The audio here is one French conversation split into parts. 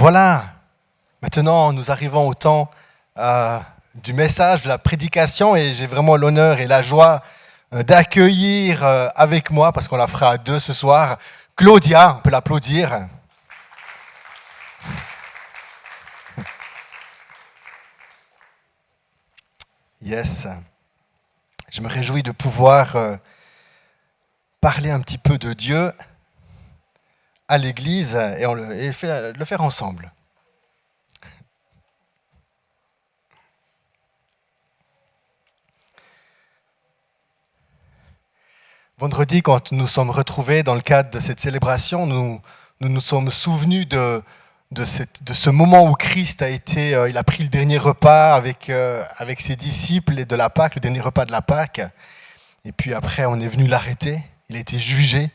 Voilà, maintenant nous arrivons au temps du message, de la prédication et j'ai vraiment l'honneur et la joie d'accueillir avec moi, parce qu'on la fera à deux ce soir, Claudia, on peut l'applaudir. Yes, je me réjouis de pouvoir parler un petit peu de Dieu à l'église et le faire ensemble. Vendredi, quand nous sommes retrouvés dans le cadre de cette célébration, nous sommes souvenus de ce moment où Christ il a pris le dernier repas avec ses disciples et de la Pâque, le dernier repas de la Pâque. Et puis après, on est venu l'arrêter. Il a été jugé.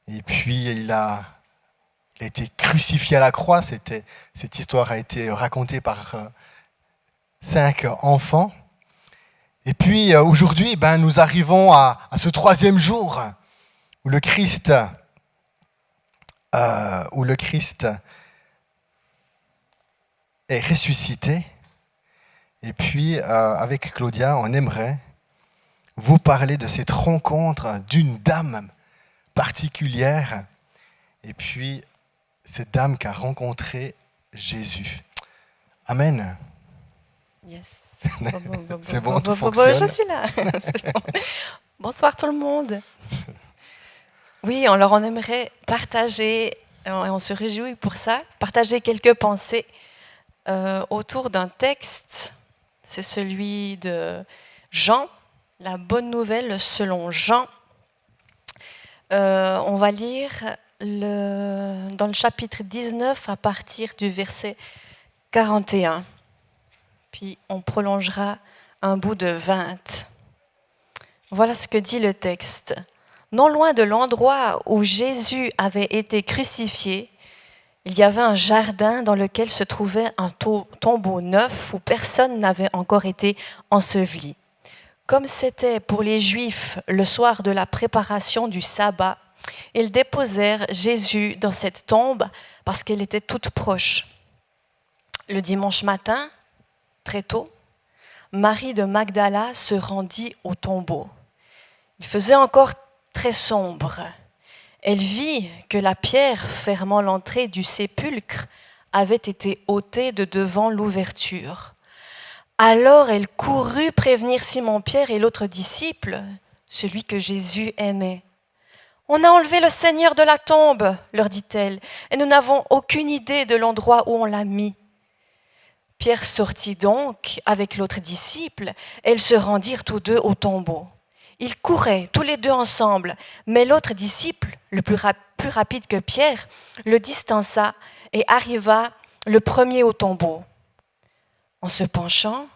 Et puis, il a été crucifié à la croix. Cette histoire a été racontée par 5 enfants. Et puis aujourd'hui, nous arrivons à ce troisième jour où le Christ est ressuscité. Et puis avec Claudia, on aimerait vous parler de cette rencontre d'une dame particulière. Et puis cette dame qui a rencontré Jésus. Amen. Yes. C'est bon, tout fonctionne. Je suis là. Bon. Bonsoir tout le monde. Oui, alors on aimerait partager, et on se réjouit pour ça, partager quelques pensées autour d'un texte. C'est celui de Jean, la bonne nouvelle selon Jean. On va lire dans le chapitre 19 à partir du verset 41. Puis on prolongera un bout de 20. Voilà ce que dit le texte. Non loin de l'endroit où Jésus avait été crucifié, il y avait un jardin dans lequel se trouvait un tombeau neuf où personne n'avait encore été enseveli. Comme c'était pour les Juifs le soir de la préparation du sabbat, ils déposèrent Jésus dans cette tombe parce qu'elle était toute proche. Le dimanche matin, très tôt, Marie de Magdala se rendit au tombeau. Il faisait encore très sombre. Elle vit que la pierre fermant l'entrée du sépulcre avait été ôtée de devant l'ouverture. Alors elle courut prévenir Simon-Pierre et l'autre disciple, celui que Jésus aimait. « On a enlevé le Seigneur de la tombe, leur dit-elle, et nous n'avons aucune idée de l'endroit où on l'a mis. » Pierre sortit donc avec l'autre disciple, et ils se rendirent tous deux au tombeau. Ils couraient tous les deux ensemble, mais l'autre disciple, le plus rapide que Pierre, le distança et arriva le premier au tombeau. En se penchant,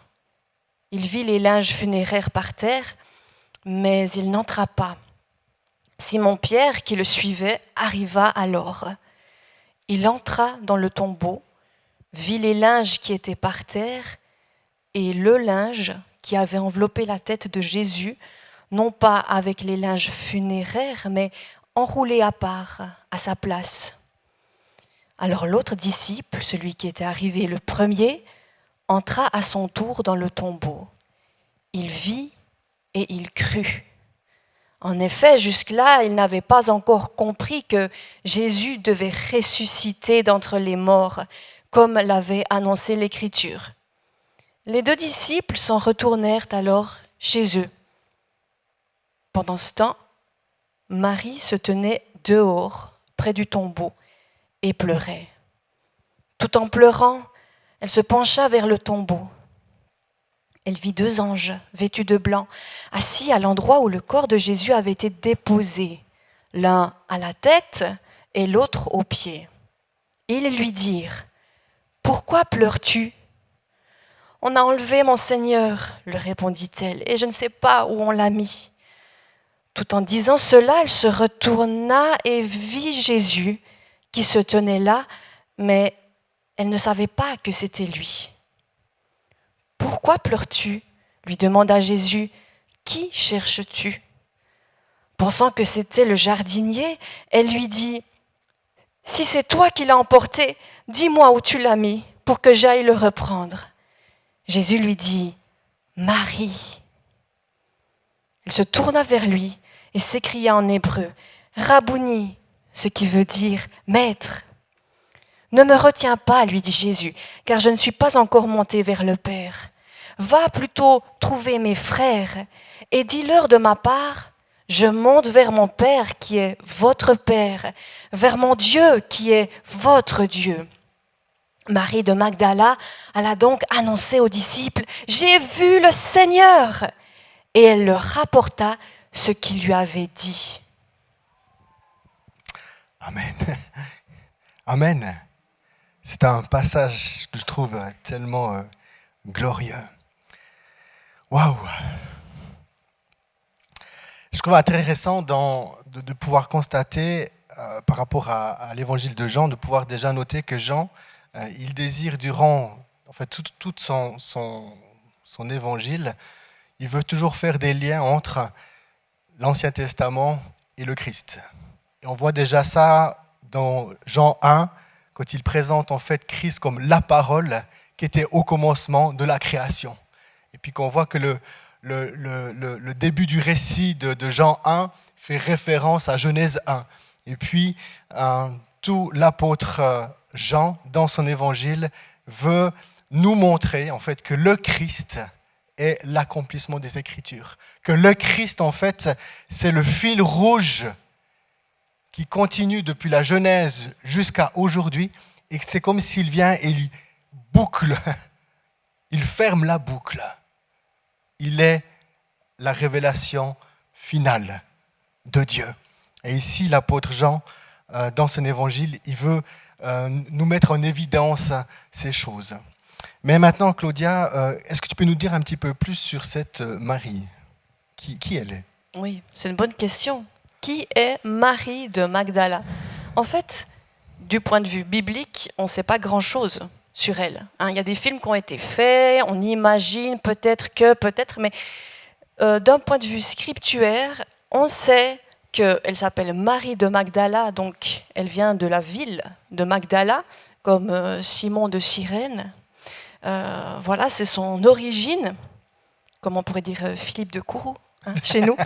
il vit les linges funéraires par terre, mais il n'entra pas. Simon-Pierre, qui le suivait, arriva alors. Il entra dans le tombeau, vit les linges qui étaient par terre et le linge qui avait enveloppé la tête de Jésus, non pas avec les linges funéraires, mais enroulé à part, à sa place. Alors l'autre disciple, celui qui était arrivé le premier, entra à son tour dans le tombeau. Il vit et il crut. En effet, jusque-là, il n'avait pas encore compris que Jésus devait ressusciter d'entre les morts, comme l'avait annoncé l'Écriture. Les deux disciples s'en retournèrent alors chez eux. Pendant ce temps, Marie se tenait dehors, près du tombeau, et pleurait. Tout en pleurant, elle se pencha vers le tombeau. Elle vit 2 anges, vêtus de blanc, assis à l'endroit où le corps de Jésus avait été déposé, l'un à la tête et l'autre aux pieds. Et ils lui dirent : « Pourquoi pleures-tu ? » ?»« On a enlevé mon Seigneur, leur répondit-elle, et je ne sais pas où on l'a mis. » Tout en disant cela, elle se retourna et vit Jésus qui se tenait là, mais elle ne savait pas que c'était lui. « Pourquoi pleures-tu ? » lui demanda Jésus. « Qui cherches-tu » Pensant que c'était le jardinier, elle lui dit : « Si c'est toi qui l'as emporté, dis-moi où tu l'as mis pour que j'aille le reprendre. » Jésus lui dit, « Marie. » Elle se tourna vers lui et s'écria en hébreu, « Rabouni », ce qui veut dire « Maître ». « Ne me retiens pas, lui dit Jésus, car je ne suis pas encore monté vers le Père. Va plutôt trouver mes frères et dis-leur de ma part, je monte vers mon Père qui est votre Père, vers mon Dieu qui est votre Dieu. » Marie de Magdala alla donc annoncer aux disciples, « J'ai vu le Seigneur !» Et elle leur rapporta ce qu'il lui avait dit. Amen. Amen. C'est un passage que je trouve tellement glorieux. Waouh! Je trouve intéressant de pouvoir constater, par rapport à l'évangile de Jean, de pouvoir déjà noter que Jean, il désire durant tout son évangile, il veut toujours faire des liens entre l'Ancien Testament et le Christ. Et on voit déjà ça dans Jean 1, quand il présente en fait Christ comme la parole qui était au commencement de la création. Et puis qu'on voit que le début du récit de Jean 1 fait référence à Genèse 1. Et puis tout l'apôtre Jean, dans son évangile, veut nous montrer en fait que le Christ est l'accomplissement des Écritures. Que le Christ, en fait, c'est le fil rouge qui continue depuis la Genèse jusqu'à aujourd'hui, et c'est comme s'il vient et il boucle, il ferme la boucle. Il est la révélation finale de Dieu. Et ici, l'apôtre Jean, dans son évangile, il veut nous mettre en évidence ces choses. Mais maintenant, Claudia, est-ce que tu peux nous dire un petit peu plus sur cette Marie ? Qui elle est ? Oui, c'est une bonne question. Qui est Marie de Magdala ? En fait, du point de vue biblique, on ne sait pas grand-chose sur elle. Il y a des films qui ont été faits, on imagine peut-être, mais d'un point de vue scriptuaire, on sait qu'elle s'appelle Marie de Magdala, donc elle vient de la ville de Magdala, comme Simon de Cyrène. Voilà, c'est son origine, comme on pourrait dire Philippe de Kourou. Chez nous.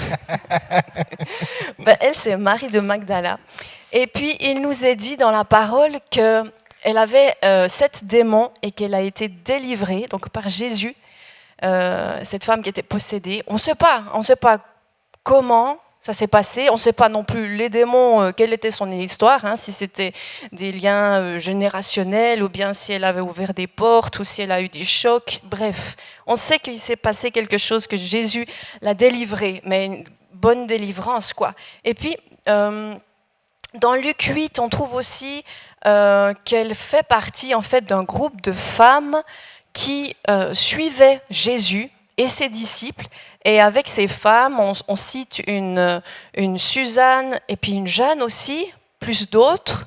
Elle, c'est Marie de Magdala. Et puis, il nous est dit dans la parole qu'elle avait 7 démons et qu'elle a été délivrée donc par Jésus, cette femme qui était possédée. On ne sait pas comment ça s'est passé. On ne sait pas non plus les démons, quelle était son histoire, si c'était des liens générationnels ou bien si elle avait ouvert des portes ou si elle a eu des chocs. Bref, on sait qu'il s'est passé quelque chose, que Jésus l'a délivrée, mais une bonne délivrance, quoi. Et puis, dans Luc 8, on trouve aussi qu'elle fait partie en fait d'un groupe de femmes qui suivaient Jésus et ses disciples. Et avec ces femmes, on cite une Suzanne et puis une Jeanne aussi, plus d'autres.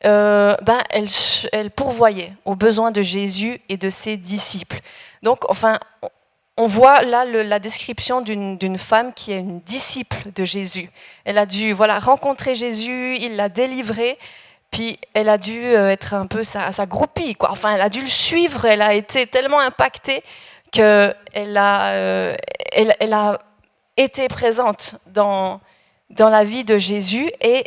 Elles pourvoyaient aux besoins de Jésus et de ses disciples. Donc, on voit là la description d'une femme qui est une disciple de Jésus. Elle a dû rencontrer Jésus, il l'a délivrée, puis elle a dû être un peu sa groupie, quoi. Elle a dû le suivre, elle a été tellement impactée qu'elle a été présente dans la vie de Jésus. Et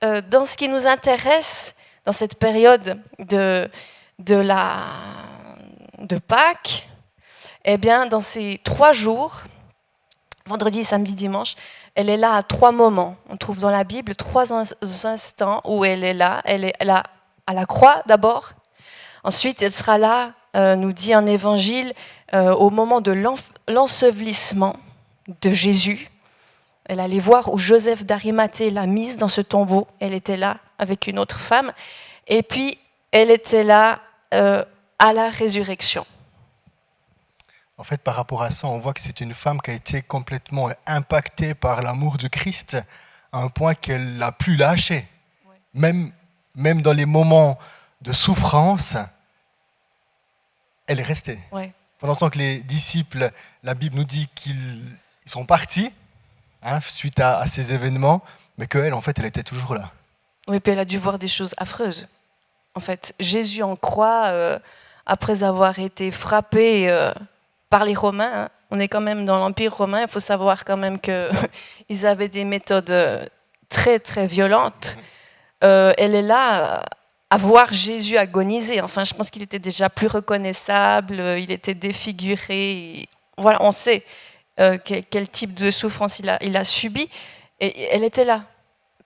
dans ce qui nous intéresse dans cette période de Pâques, eh bien, dans ces 3 jours, vendredi, samedi, dimanche, elle est là à 3 moments. On trouve dans la Bible 3 instants où elle est là. Elle est là à la croix d'abord. Ensuite, elle sera là, nous dit un évangile, au moment de l'ensevelissement de Jésus. Elle allait voir où Joseph d'Arimathée l'a mise dans ce tombeau. Elle était là avec une autre femme. Et puis, elle était là à la résurrection. En fait, par rapport à ça, on voit que c'est une femme qui a été complètement impactée par l'amour de Christ à un point qu'elle n'a plus lâché. Ouais. Même dans les moments de souffrance, elle est restée. Ouais. Pendant ce temps que les disciples, la Bible nous dit qu'ils sont partis suite à ces événements, mais qu'elle, en fait, elle était toujours là. Oui, puis elle a dû voir des choses affreuses. En fait, Jésus en croix, après avoir été frappé par les Romains, hein. On est quand même dans l'Empire romain, il faut savoir quand même qu'ils avaient des méthodes très très violentes. Elle est là à voir Jésus agoniser. Enfin, je pense qu'il était déjà plus reconnaissable, il était défiguré. Voilà, on sait quel type de souffrance il a subi. Et elle était là,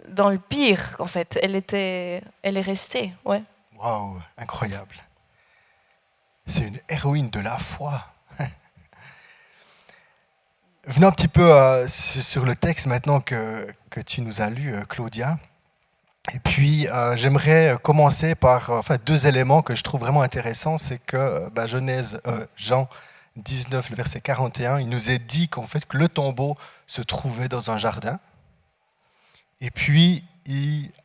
dans le pire, en fait. Elle est restée, ouais. Waouh, incroyable. C'est une héroïne de la foi. Venons un petit peu sur le texte maintenant que tu nous as lu, Claudia. Et puis, j'aimerais commencer par deux éléments que je trouve vraiment intéressants. C'est que Jean 19, le verset 41, il nous est dit qu'en fait, que le tombeau se trouvait dans un jardin. Et puis,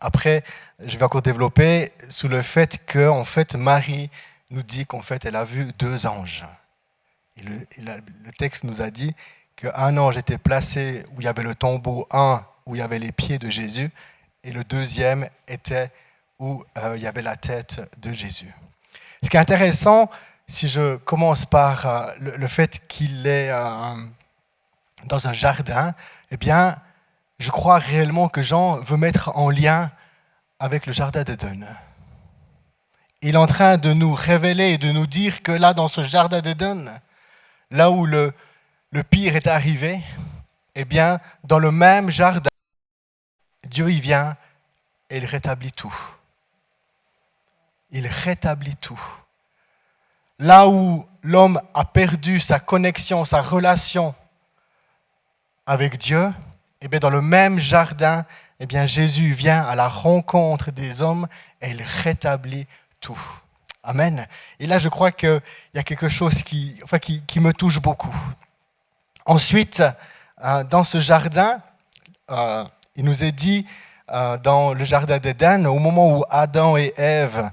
après, je vais encore développer sous le fait que en fait, Marie nous dit qu'en fait, elle a vu 2 anges. Et le texte nous a dit qu'un ange était placé où il y avait le tombeau, un où il y avait les pieds de Jésus, et le deuxième était où il y avait la tête de Jésus. Ce qui est intéressant, si je commence par le fait qu'il est dans un jardin, eh bien, je crois réellement que Jean veut mettre en lien avec le jardin d'Éden. Il est en train de nous révéler et de nous dire que là, dans ce jardin d'Éden, là où le pire est arrivé, eh bien, dans le même jardin, Dieu y vient et il rétablit tout. Il rétablit tout. Là où l'homme a perdu sa connexion, sa relation avec Dieu, eh bien, dans le même jardin, eh bien, Jésus vient à la rencontre des hommes et il rétablit tout. Amen. Et là, je crois qu'il y a quelque chose qui me touche beaucoup. Ensuite, dans ce jardin, il nous est dit, dans le jardin d'Éden, au moment où Adam et Ève,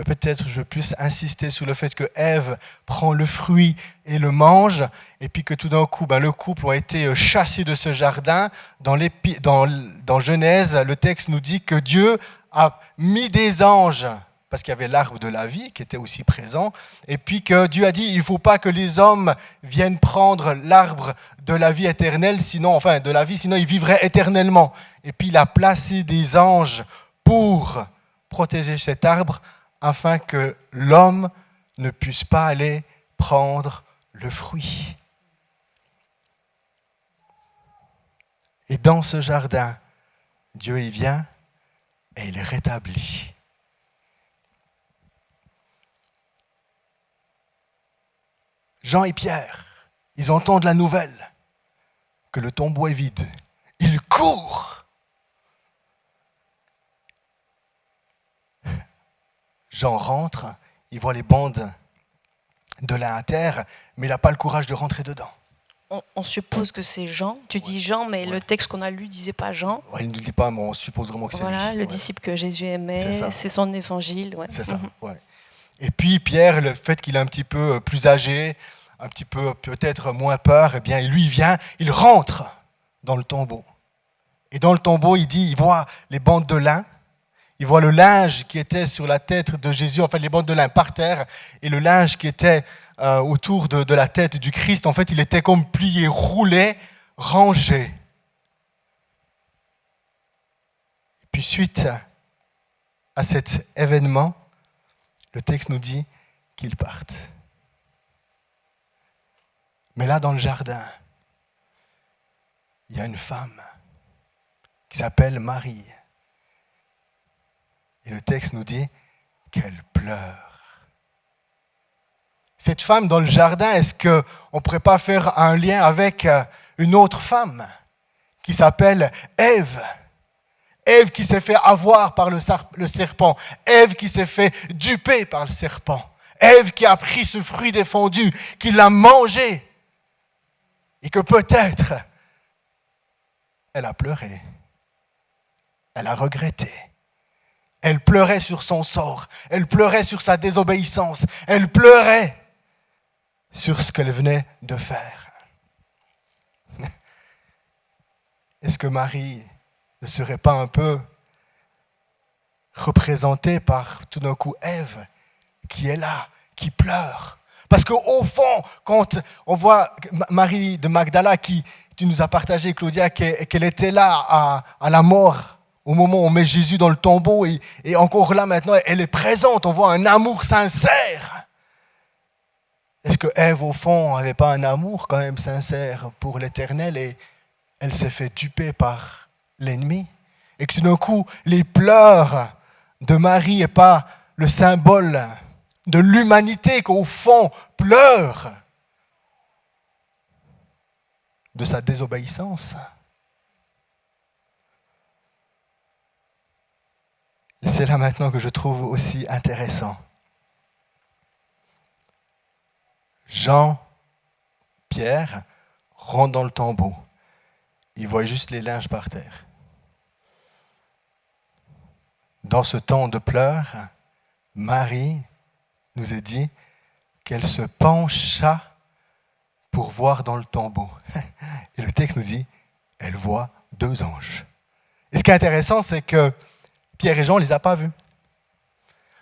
peut-être je puisse insister sur le fait que Ève prend le fruit et le mange, et puis que tout d'un coup, le couple a été chassé de ce jardin. Dans Genèse, le texte nous dit que Dieu a mis des anges, parce qu'il y avait l'arbre de la vie qui était aussi présent, et puis que Dieu a dit, il ne faut pas que les hommes viennent prendre l'arbre de la vie éternelle, sinon ils vivraient éternellement. Et puis il a placé des anges pour protéger cet arbre, afin que l'homme ne puisse pas aller prendre le fruit. Et dans ce jardin, Dieu y vient et il rétablit. Jean et Pierre, ils entendent la nouvelle que le tombeau est vide. Ils courent. Jean rentre, il voit les bandes de l'inter, mais il n'a pas le courage de rentrer dedans. On suppose que c'est Jean. Tu dis Jean, mais le texte qu'on a lu ne disait pas Jean. Il ne le dit pas, mais on suppose vraiment que c'est lui. Voilà, le disciple que Jésus aimait, c'est son évangile. Ouais. C'est ça, ouais. Et puis Pierre, le fait qu'il est un petit peu plus âgé, un petit peu peut-être moins peur, eh bien lui, il vient, il rentre dans le tombeau. Et dans le tombeau, il voit les bandes de lin, il voit le linge qui était sur la tête de Jésus, les bandes de lin par terre, et le linge qui était autour de la tête du Christ, en fait, il était comme plié, roulé, rangé. Et puis suite à cet événement, le texte nous dit qu'ils partent. Mais là, dans le jardin, il y a une femme qui s'appelle Marie. Et le texte nous dit qu'elle pleure. Cette femme dans le jardin, est-ce qu'on ne pourrait pas faire un lien avec une autre femme qui s'appelle Ève? Ève qui s'est fait avoir par le serpent. Ève qui s'est fait duper par le serpent. Ève qui a pris ce fruit défendu, qui l'a mangé. Et que peut-être, elle a pleuré. Elle a regretté. Elle pleurait sur son sort. Elle pleurait sur sa désobéissance. Elle pleurait sur ce qu'elle venait de faire. Est-ce que Marie ne serait pas un peu représentée par tout d'un coup Ève, qui est là, qui pleure. Parce qu'au fond, quand on voit Marie de Magdala, qui tu nous as partagé, Claudia, qu'elle était là à la mort, au moment où on met Jésus dans le tombeau, et encore là maintenant, elle est présente, on voit un amour sincère. Est-ce que Ève, au fond, n'avait pas un amour quand même sincère pour l'Éternel et elle s'est fait duper par l'ennemi? Et que tout d'un coup, les pleurs de Marie n'est pas le symbole de l'humanité qu'au fond pleure de sa désobéissance. Et c'est là maintenant que je trouve aussi intéressant. Jean, Pierre, rentre dans le tombeau. Il voit juste les linges par terre. Dans ce temps de pleurs, Marie nous est dit qu'elle se pencha pour voir dans le tombeau. Et le texte nous dit, elle voit 2 anges. Et ce qui est intéressant, c'est que Pierre et Jean ne les a pas vus.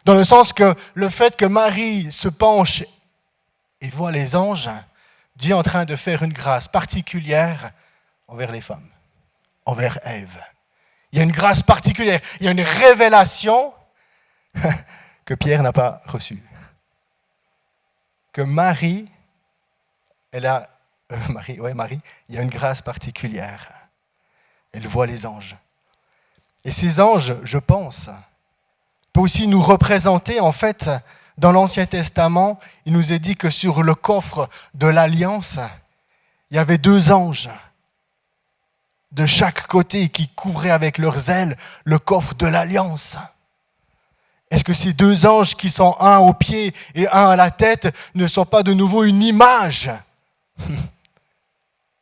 Dans le sens que le fait que Marie se penche et voit les anges, Dieu est en train de faire une grâce particulière envers les femmes, envers Ève. Il y a une grâce particulière, il y a une révélation que Pierre n'a pas reçue. Que Marie, Marie, il y a une grâce particulière. Elle voit les anges. Et ces anges, je pense, peuvent aussi nous représenter, en fait, dans l'Ancien Testament, il nous est dit que sur le coffre de l'Alliance, il y avait 2 anges de chaque côté qui couvraient avec leurs ailes le coffre de l'Alliance. Est-ce que ces 2 anges qui sont un au pied et un à la tête ne sont pas de nouveau une image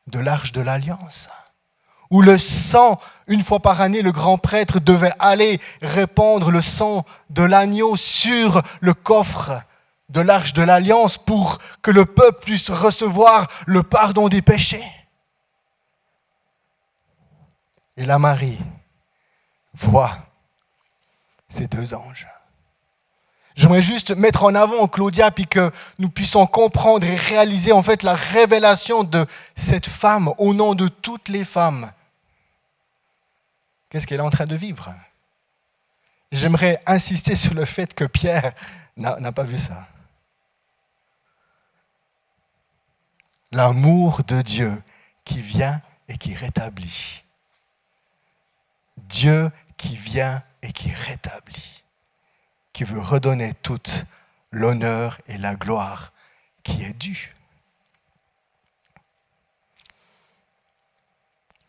de l'arche de l'Alliance? Où le sang, une fois par année, le grand prêtre devait aller répandre le sang de l'agneau sur le coffre de l'arche de l'Alliance pour que le peuple puisse recevoir le pardon des péchés. Et la Marie voit ces 2 anges. J'aimerais juste mettre en avant Claudia, puis que nous puissions comprendre et réaliser en fait la révélation de cette femme au nom de toutes les femmes. Qu'est-ce qu'elle est en train de vivre? J'aimerais insister sur le fait que Pierre n'a pas vu ça. L'amour de Dieu qui vient et qui rétablit. Dieu qui vient et qui rétablit. Qui veut redonner toute l'honneur et la gloire qui est due.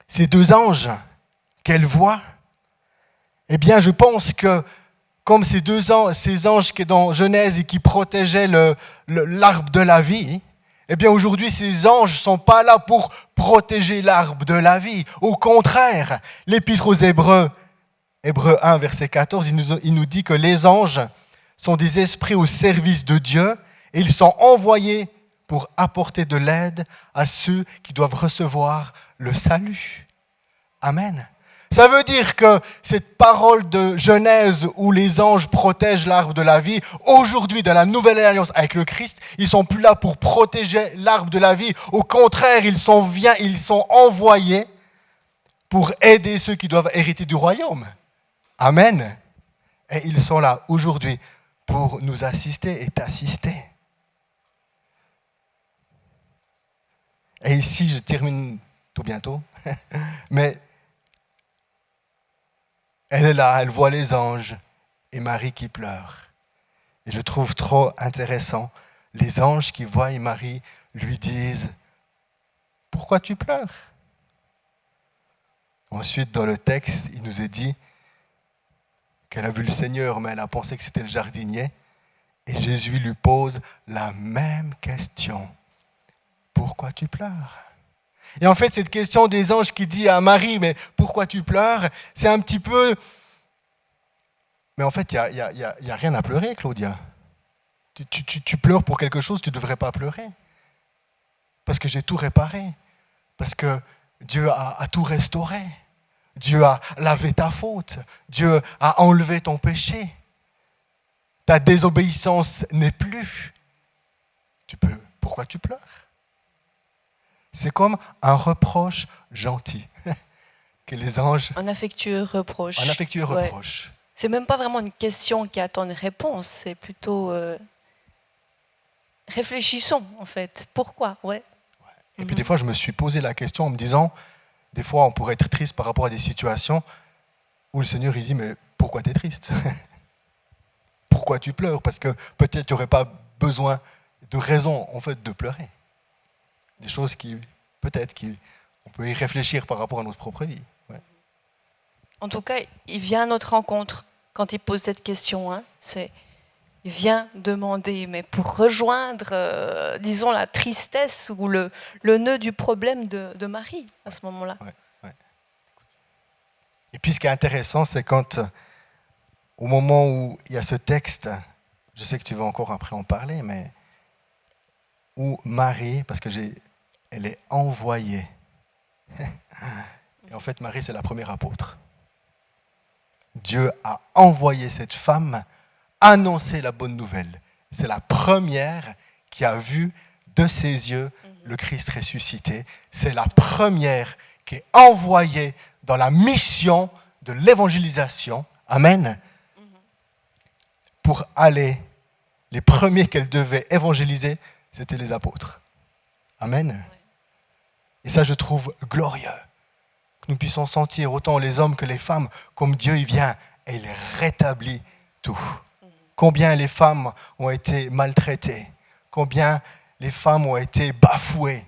Ces 2 anges qu'elle voit, eh bien, je pense que comme ces anges qui sont dans Genèse et qui protégeaient l'arbre de la vie, eh bien, aujourd'hui, ces anges ne sont pas là pour protéger l'arbre de la vie. Au contraire, l'Épître aux Hébreux, Hébreux 1, verset 14, il nous dit que les anges sont des esprits au service de Dieu et ils sont envoyés pour apporter de l'aide à ceux qui doivent recevoir le salut. Amen. Ça veut dire que cette parole de Genèse où les anges protègent l'arbre de la vie, aujourd'hui dans la nouvelle alliance avec le Christ, ils ne sont plus là pour protéger l'arbre de la vie. Au contraire, ils sont envoyés pour aider ceux qui doivent hériter du royaume. Amen. Et ils sont là aujourd'hui pour nous assister et t'assister. Et ici, je termine tout bientôt, mais elle est là, elle voit les anges et Marie qui pleure. Et je trouve trop intéressant, les anges qui voient Marie lui disent « Pourquoi tu pleures ?» Ensuite, dans le texte, il nous est dit qu'elle a vu le Seigneur, mais elle a pensé que c'était le jardinier. Et Jésus lui pose la même question. « Pourquoi tu pleures ?» Et en fait, cette question des anges qui dit à Marie, mais pourquoi tu pleures? C'est un petit peu... Mais en fait, il n'y a rien à pleurer, Claudia. Tu pleures pour quelque chose, tu ne devrais pas pleurer. Parce que j'ai tout réparé. Parce que Dieu a tout restauré. Dieu a lavé ta faute. Dieu a enlevé ton péché. Ta désobéissance n'est plus. Pourquoi tu pleures? C'est comme un reproche gentil que les anges... Un affectueux reproche. Un affectueux reproche. Ouais. C'est même pas vraiment une question qui attend une réponse, c'est plutôt... réfléchissons, en fait. Pourquoi? Ouais. Et puis des fois, je me suis posé la question en me disant, des fois, on pourrait être triste par rapport à des situations où le Seigneur, il dit, mais pourquoi tu es triste? Pourquoi tu pleures? Parce que peut-être tu n'aurais pas besoin de raison, en fait, de pleurer. Des choses on peut y réfléchir par rapport à notre propre vie. Ouais. En tout cas, il vient à notre rencontre quand il pose cette question. Hein. Il vient demander, mais pour rejoindre, disons, la tristesse ou le nœud du problème de Marie à ce moment-là. Ouais, ouais. Et puis ce qui est intéressant, c'est quand, au moment où il y a ce texte, je sais que tu vas encore après en parler, mais où Marie, parce que elle est envoyée. Et en fait, Marie, c'est la première apôtre. Dieu a envoyé cette femme annoncer la bonne nouvelle. C'est la première qui a vu de ses yeux le Christ ressuscité. C'est la première qui est envoyée dans la mission de l'évangélisation. Amen. Pour aller, les premiers qu'elle devait évangéliser, c'était les apôtres. Amen. Et ça, je trouve glorieux. Que nous puissions sentir, autant les hommes que les femmes, comme Dieu il vient et il rétablit tout. Combien les femmes ont été maltraitées, combien les femmes ont été bafouées,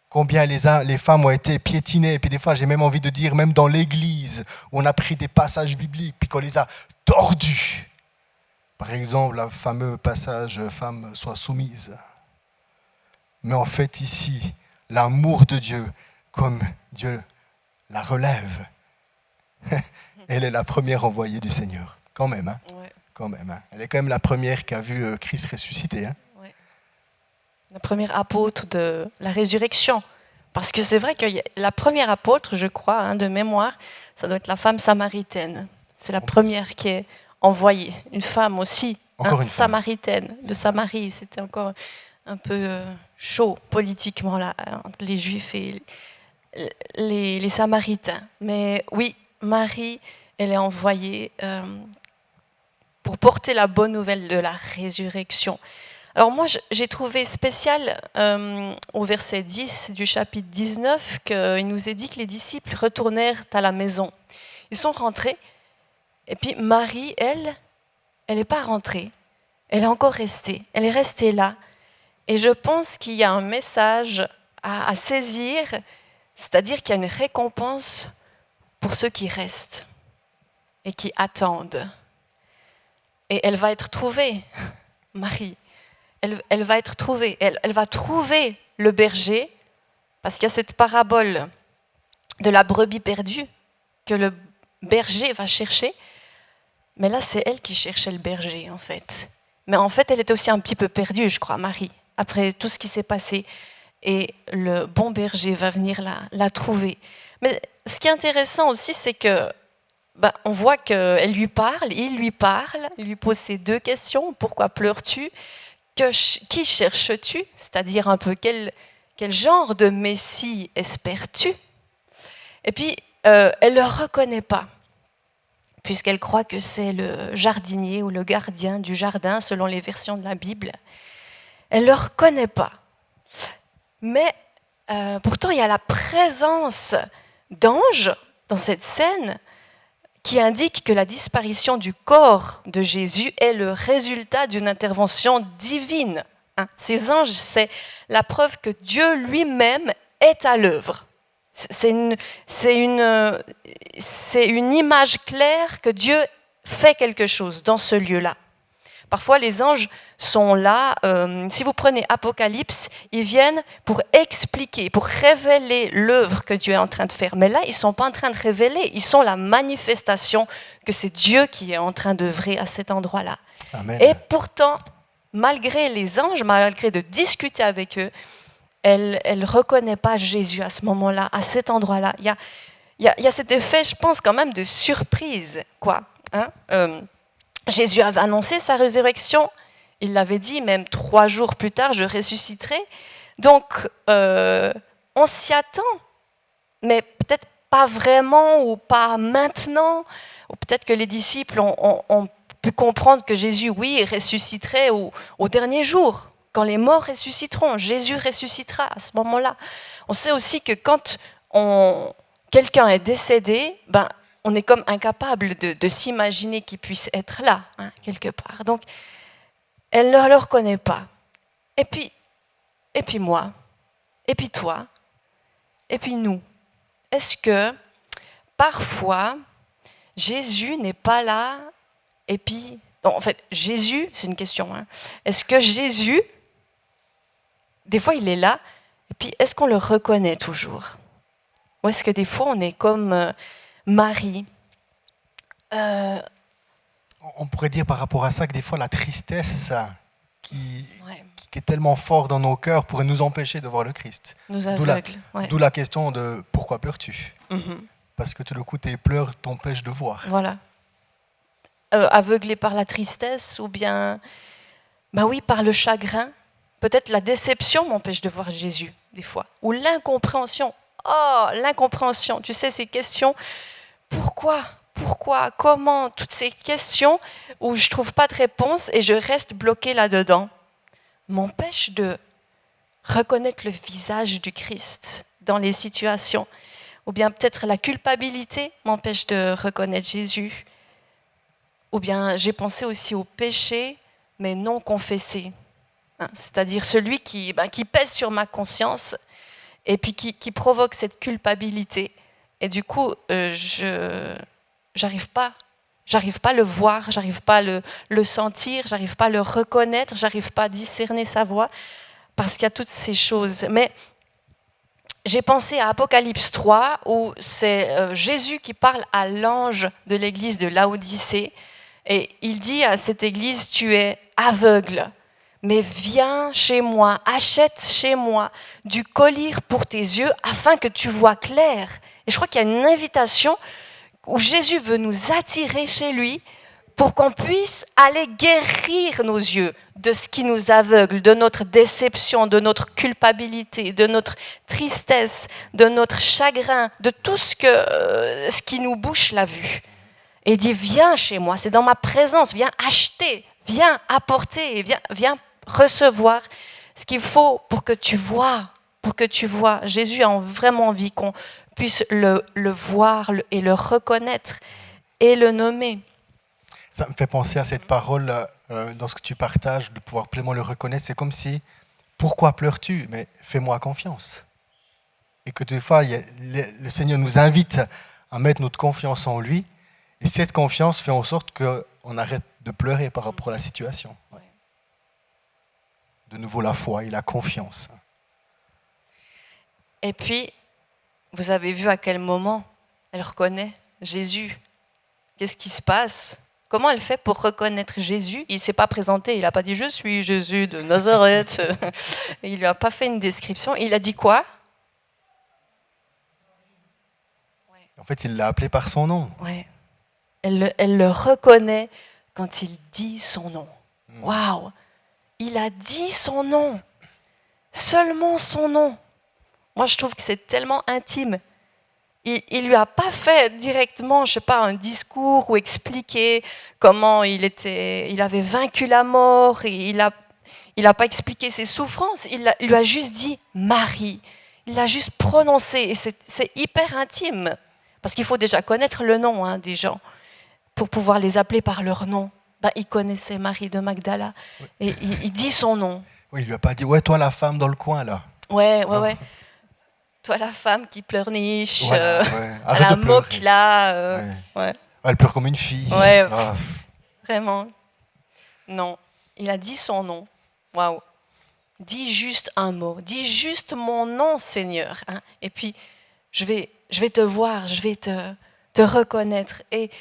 combien les femmes ont été piétinées. Et puis des fois, j'ai même envie de dire, même dans l'église, où on a pris des passages bibliques, puis qu'on les a tordus. Par exemple, le fameux passage « Femme, sois soumise ». Mais en fait, ici, l'amour de Dieu, comme Dieu la relève, elle est la première envoyée du Seigneur. Quand même, hein. Ouais. Quand même, hein. Elle est quand même la première qui a vu Christ ressuscité. Hein. Ouais. La première apôtre de la résurrection. Parce que c'est vrai que la première apôtre, je crois, hein, de mémoire, ça doit être la femme samaritaine. C'est la première qui est envoyée. Une femme aussi, encore une samaritaine, femme. De Samarie. C'était encore un peu chaud politiquement là, entre les Juifs et les Samaritains. Mais oui, Marie, elle est envoyée pour porter la bonne nouvelle de la résurrection. Alors moi, j'ai trouvé spécial au verset 10 du chapitre 19 qu'il nous est dit que les disciples retournèrent à la maison. Ils sont rentrés, et puis Marie, elle n'est pas rentrée. Elle est encore restée. Elle est restée là. Et je pense qu'il y a un message à saisir, c'est-à-dire qu'il y a une récompense pour ceux qui restent et qui attendent. Et elle va être trouvée, Marie. Elle va être trouvée. Elle va trouver le berger, parce qu'il y a cette parabole de la brebis perdue que le berger va chercher. Mais là, c'est elle qui cherchait le berger, en fait. Mais en fait, elle était aussi un petit peu perdue, je crois, Marie, après tout ce qui s'est passé. Et le bon berger va venir la trouver. Mais ce qui est intéressant aussi, c'est que on voit qu'elle lui parle, il lui pose ces deux questions. Pourquoi pleures-tu? Qui cherches-tu? C'est-à-dire un peu quel genre de Messie espères-tu? Et puis, elle ne le reconnaît pas, puisqu'elle croit que c'est le jardinier ou le gardien du jardin, selon les versions de la Bible. Elle ne le reconnaît pas. Mais pourtant, il y a la présence d'anges dans cette scène qui indique que la disparition du corps de Jésus est le résultat d'une intervention divine. Ces anges, c'est la preuve que Dieu lui-même est à l'œuvre. C'est une image claire que Dieu fait quelque chose dans ce lieu-là. Parfois, les anges sont là. Si vous prenez Apocalypse, ils viennent pour expliquer, pour révéler l'œuvre que Dieu est en train de faire. Mais là, ils ne sont pas en train de révéler, ils sont la manifestation que c'est Dieu qui est en train d'œuvrer à cet endroit-là. Amen. Et pourtant, malgré les anges, malgré de discuter avec eux, elle ne reconnaît pas Jésus à ce moment-là, à cet endroit-là. Il il y a cet effet, je pense, quand même de surprise, quoi. Hein. Jésus avait annoncé sa résurrection. Il l'avait dit, même 3 jours plus tard, je ressusciterai. Donc, on s'y attend, mais peut-être pas vraiment ou pas maintenant. Ou peut-être que les disciples ont pu comprendre que Jésus, oui, ressusciterait au dernier jour. Quand les morts ressusciteront, Jésus ressuscitera à ce moment-là. On sait aussi que quand quelqu'un est décédé, ben, on est comme incapable de s'imaginer qu'il puisse être là, hein, quelque part. Donc, elle ne le reconnaît pas. Et puis moi, et puis toi, et puis nous. Est-ce que parfois, Jésus n'est pas là, et puis... Non, en fait, Jésus, c'est une question. Hein. Est-ce que Jésus, des fois, il est là, et puis est-ce qu'on le reconnaît toujours? Ou est-ce que des fois, on est comme Marie? On pourrait dire par rapport à ça que des fois la tristesse qui est tellement forte dans nos cœurs pourrait nous empêcher de voir le Christ. Nous aveugle. D'où la question de pourquoi pleures-tu? Parce que tout le coup tes pleurs t'empêchent de voir. Voilà. Aveuglé par la tristesse ou bien, bah oui, par le chagrin. Peut-être la déception m'empêche de voir Jésus des fois. Ou l'incompréhension. Oh, l'incompréhension. Tu sais, ces questions. Pourquoi, comment, toutes ces questions où je ne trouve pas de réponse et je reste bloqué là-dedans, m'empêchent de reconnaître le visage du Christ dans les situations. Ou bien peut-être la culpabilité m'empêche de reconnaître Jésus. Ou bien j'ai pensé aussi au péché, mais non confessé. Hein, c'est-à-dire celui qui pèse sur ma conscience et puis qui provoque cette culpabilité. Et du coup, j'arrive pas à le voir, j'arrive pas à le sentir, j'arrive pas à le reconnaître, j'arrive pas à discerner sa voix, parce qu'il y a toutes ces choses. Mais j'ai pensé à Apocalypse 3, où c'est Jésus qui parle à l'ange de l'église de Laodicée, et il dit à cette église, tu es aveugle, mais viens chez moi, achète chez moi du collyre pour tes yeux, afin que tu vois clair. Et je crois qu'il y a une invitation où Jésus veut nous attirer chez lui pour qu'on puisse aller guérir nos yeux de ce qui nous aveugle, de notre déception, de notre culpabilité, de notre tristesse, de notre chagrin, de tout ce qui nous bouche la vue. Et il dit, viens chez moi, c'est dans ma présence, viens acheter, viens apporter, viens recevoir ce qu'il faut pour que tu vois. Jésus a vraiment envie qu'on puisse le voir et le reconnaître et le nommer. Ça me fait penser à cette parole dans ce que tu partages, de pouvoir pleinement le reconnaître. C'est comme si, pourquoi pleures-tu? Mais fais-moi confiance. Et que des fois, le Seigneur nous invite à mettre notre confiance en lui. Et cette confiance fait en sorte qu'on arrête de pleurer par rapport à la situation. Ouais. De nouveau, la foi et la confiance. Et puis, vous avez vu à quel moment elle reconnaît Jésus. Qu'est-ce qui se passe? Comment elle fait pour reconnaître Jésus? Il ne s'est pas présenté, il n'a pas dit « Je suis Jésus de Nazareth ». Il ne lui a pas fait une description. Il a dit quoi? En fait, il l'a appelé par son nom. Ouais. Elle le reconnaît quand il dit son nom. Waouh! Il a dit son nom. Seulement son nom. Moi, je trouve que c'est tellement intime. Il lui a pas fait directement, je sais pas, un discours ou expliqué comment il avait vaincu la mort. Et il a pas expliqué ses souffrances. Il lui a juste dit Marie. Il l'a juste prononcé. Et c'est hyper intime. Parce qu'il faut déjà connaître le nom des gens pour pouvoir les appeler par leur nom. Il connaissait Marie de Magdala. Oui. Et il dit son nom. Oui, il lui a pas dit « Ouais, toi la femme dans le coin là ». Ouais. Toi la femme qui pleurniche, à la moque là. Ouais. Elle pleure comme une fille. Ouais, vraiment. Non, il a dit son nom. Waouh. Dis juste un mot. Dis juste mon nom, Seigneur. Hein. Et puis, je vais te voir, je vais te reconnaître. Et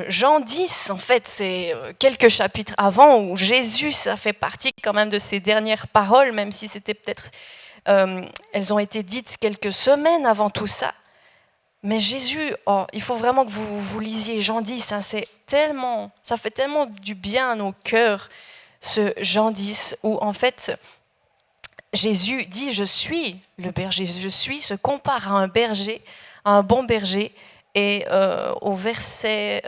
Jean 10, en fait, c'est quelques chapitres avant où Jésus, ça fait partie quand même de ses dernières paroles, même si c'était peut-être... elles ont été dites quelques semaines avant tout ça. Mais Jésus, oh, il faut vraiment que vous lisiez Jean 10, hein, ça fait tellement du bien à nos cœurs, ce Jean 10, où en fait, Jésus dit « Je suis le berger ». Se compare à un berger, à un bon berger. Et au verset,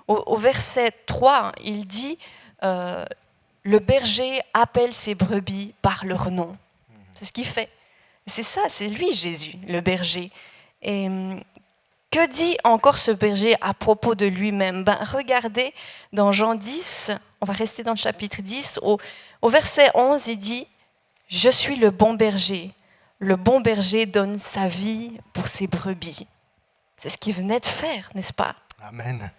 au verset 3, il dit le berger appelle ses brebis par leur nom. C'est ce qu'il fait. C'est ça, c'est lui Jésus, le berger. Et que dit encore ce berger à propos de lui-même ? Regardez dans Jean 10, on va rester dans le chapitre 10, au verset 11, il dit « Je suis le bon berger. Le bon berger donne sa vie pour ses brebis. » C'est ce qu'il venait de faire, n'est-ce pas ? Amen.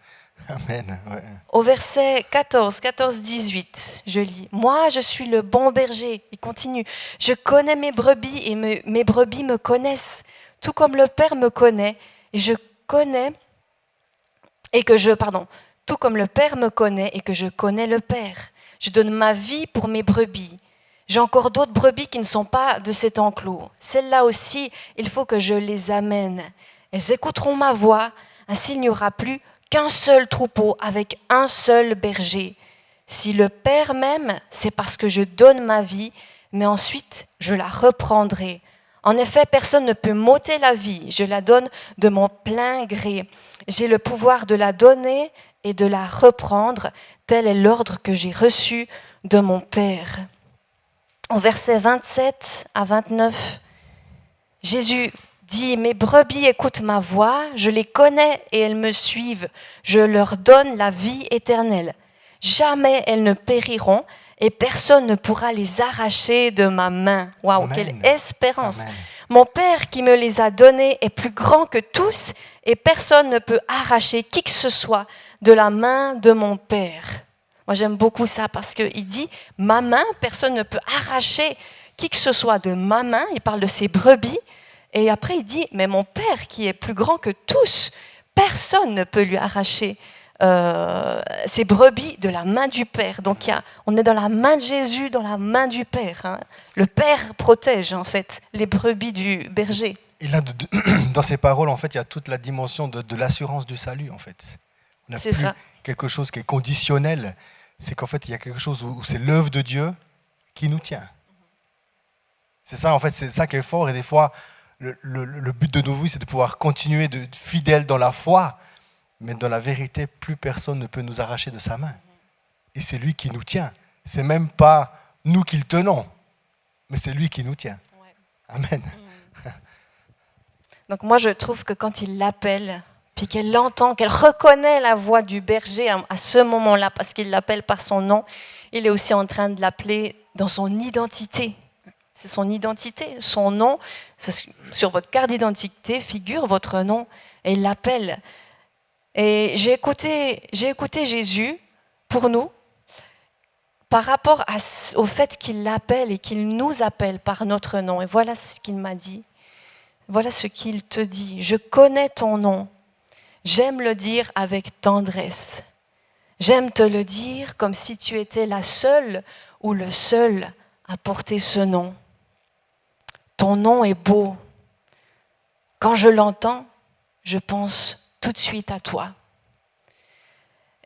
Amen. Ouais. Au verset 14-18, je lis « Moi, je suis le bon berger. » Il continue « Je connais mes brebis et mes brebis me connaissent, tout comme le Père me connaît. Et je connais et que je, pardon, tout comme le Père me connaît et que je connais le Père. Je donne ma vie pour mes brebis. J'ai encore d'autres brebis qui ne sont pas de cet enclos. Celles-là aussi, il faut que je les amène. Elles écouteront ma voix, ainsi il n'y aura plus qu'un seul troupeau avec un seul berger. Si le Père m'aime, c'est parce que je donne ma vie, mais ensuite je la reprendrai. En effet, personne ne peut m'ôter la vie, je la donne de mon plein gré. J'ai le pouvoir de la donner et de la reprendre, tel est l'ordre que j'ai reçu de mon Père. Au verset 27 à 29, Jésus dit « Mes brebis écoutent ma voix, je les connais et elles me suivent. Je leur donne la vie éternelle. Jamais elles ne périront et personne ne pourra les arracher de ma main. » Waouh, quelle espérance! Amen. Mon Père qui me les a donnés est plus grand que tous et personne ne peut arracher qui que ce soit de la main de mon Père. Moi, j'aime beaucoup ça parce qu'il dit « Ma main, personne ne peut arracher qui que ce soit de ma main. » Il parle de ses brebis. Et après, il dit « Mais mon Père qui est plus grand que tous, personne ne peut lui arracher ses brebis de la main du Père. » Donc, on est dans la main de Jésus, dans la main du Père. Hein. Le Père protège, en fait, les brebis du berger. Et là, dans ces paroles, en fait, il y a toute la dimension de l'assurance du salut, en fait. On n'a plus ça. Quelque chose qui est conditionnel. C'est qu'en fait, il y a quelque chose où c'est l'œuvre de Dieu qui nous tient. C'est ça, en fait, c'est ça qui est fort. Et des fois, le but de nos vies, c'est de pouvoir continuer de fidèles dans la foi, mais dans la vérité, plus personne ne peut nous arracher de sa main. Et c'est lui qui nous tient. C'est même pas nous qui le tenons, mais c'est lui qui nous tient. Ouais. Amen. Donc moi, je trouve que quand il l'appelle, puis qu'elle l'entend, qu'elle reconnaît la voix du berger à ce moment-là, parce qu'il l'appelle par son nom, il est aussi en train de l'appeler dans son identité. C'est son identité, son nom. Sur votre carte d'identité figure votre nom et il l'appelle. Et j'ai écouté Jésus pour nous par rapport au fait qu'il l'appelle et qu'il nous appelle par notre nom. Et voilà ce qu'il m'a dit. Voilà ce qu'il te dit. Je connais ton nom. J'aime le dire avec tendresse. J'aime te le dire comme si tu étais la seule ou le seul à porter ce nom. Ton nom est beau. Quand je l'entends, je pense tout de suite à toi.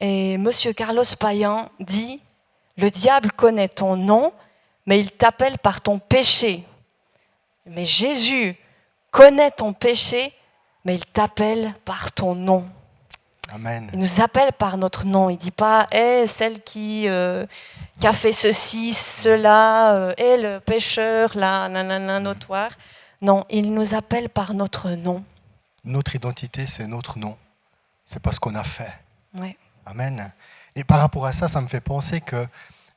Et M. Carlos Payan dit « Le diable connaît ton nom, mais il t'appelle par ton péché. Mais Jésus connaît ton péché, mais il t'appelle par ton nom. » Amen. Il nous appelle par notre nom. Il ne dit pas hey, « celle qui a fait ceci, cela, et le pécheur, là, nanana, notoire. » Non, il nous appelle par notre nom. Notre identité, c'est notre nom. C'est pas ce qu'on a fait. Ouais. Amen. Et par rapport à ça, ça me fait penser que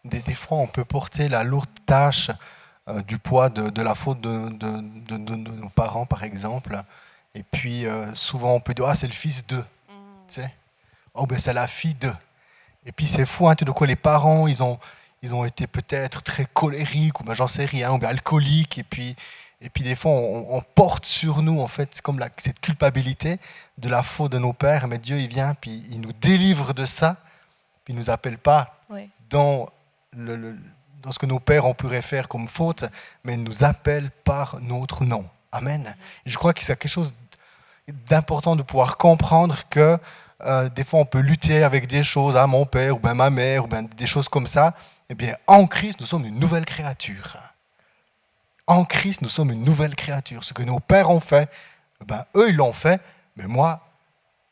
des fois, on peut porter la lourde tâche du poids de la faute de nos parents, par exemple. Et puis, souvent, on peut dire « Ah, c'est le fils d'eux. » Tu sais ? « Oh, ben, c'est la fille d'eux. » Et puis, c'est fou, hein, tout de quoi les parents, ils ont été peut-être très colériques, ou ben, j'en sais rien, ou ben, alcooliques. Et puis, des fois, on porte sur nous, en fait, comme cette culpabilité de la faute de nos pères. Mais Dieu, il vient, puis il nous délivre de ça. Puis il ne nous appelle pas dans ce que nos pères ont pu faire comme faute, mais il nous appelle par notre nom. Amen. Et je crois que c'est quelque chose d'important de pouvoir comprendre que des fois on peut lutter avec des choses, mon père ou bien ma mère ou bien des choses comme ça. Eh bien, en Christ, nous sommes une nouvelle créature. En Christ, nous sommes une nouvelle créature. Ce que nos pères ont fait, eux, ils l'ont fait, mais moi,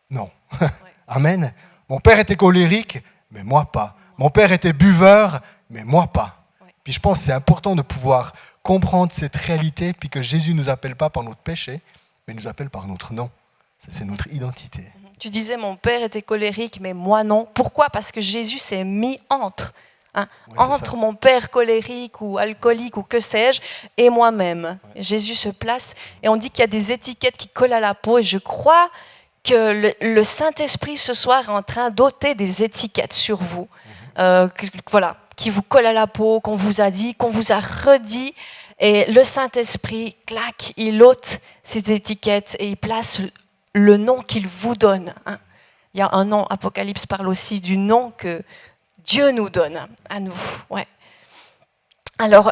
non. Ouais. Amen. Mon père était colérique, mais moi pas. Mon père était buveur, mais moi pas. Ouais. Puis je pense que c'est important de pouvoir comprendre cette réalité, puis que Jésus ne nous appelle pas par notre péché, mais nous appelle par notre nom. C'est notre identité. Tu disais, mon père était colérique, mais moi non. Pourquoi ? Parce que Jésus s'est mis entre. Ouais, entre mon père colérique ou alcoolique ou que sais-je et moi-même. Ouais. Jésus se place et on dit qu'il y a des étiquettes qui collent à la peau et je crois que le Saint-Esprit ce soir est en train d'ôter des étiquettes sur vous, voilà, qui vous collent à la peau, qu'on vous a dit, qu'on vous a redit et le Saint-Esprit, clac, il ôte ces étiquettes et il place le nom qu'il vous donne. Il y a un nom, Apocalypse parle aussi du nom que Dieu nous donne à nous. Ouais. Alors,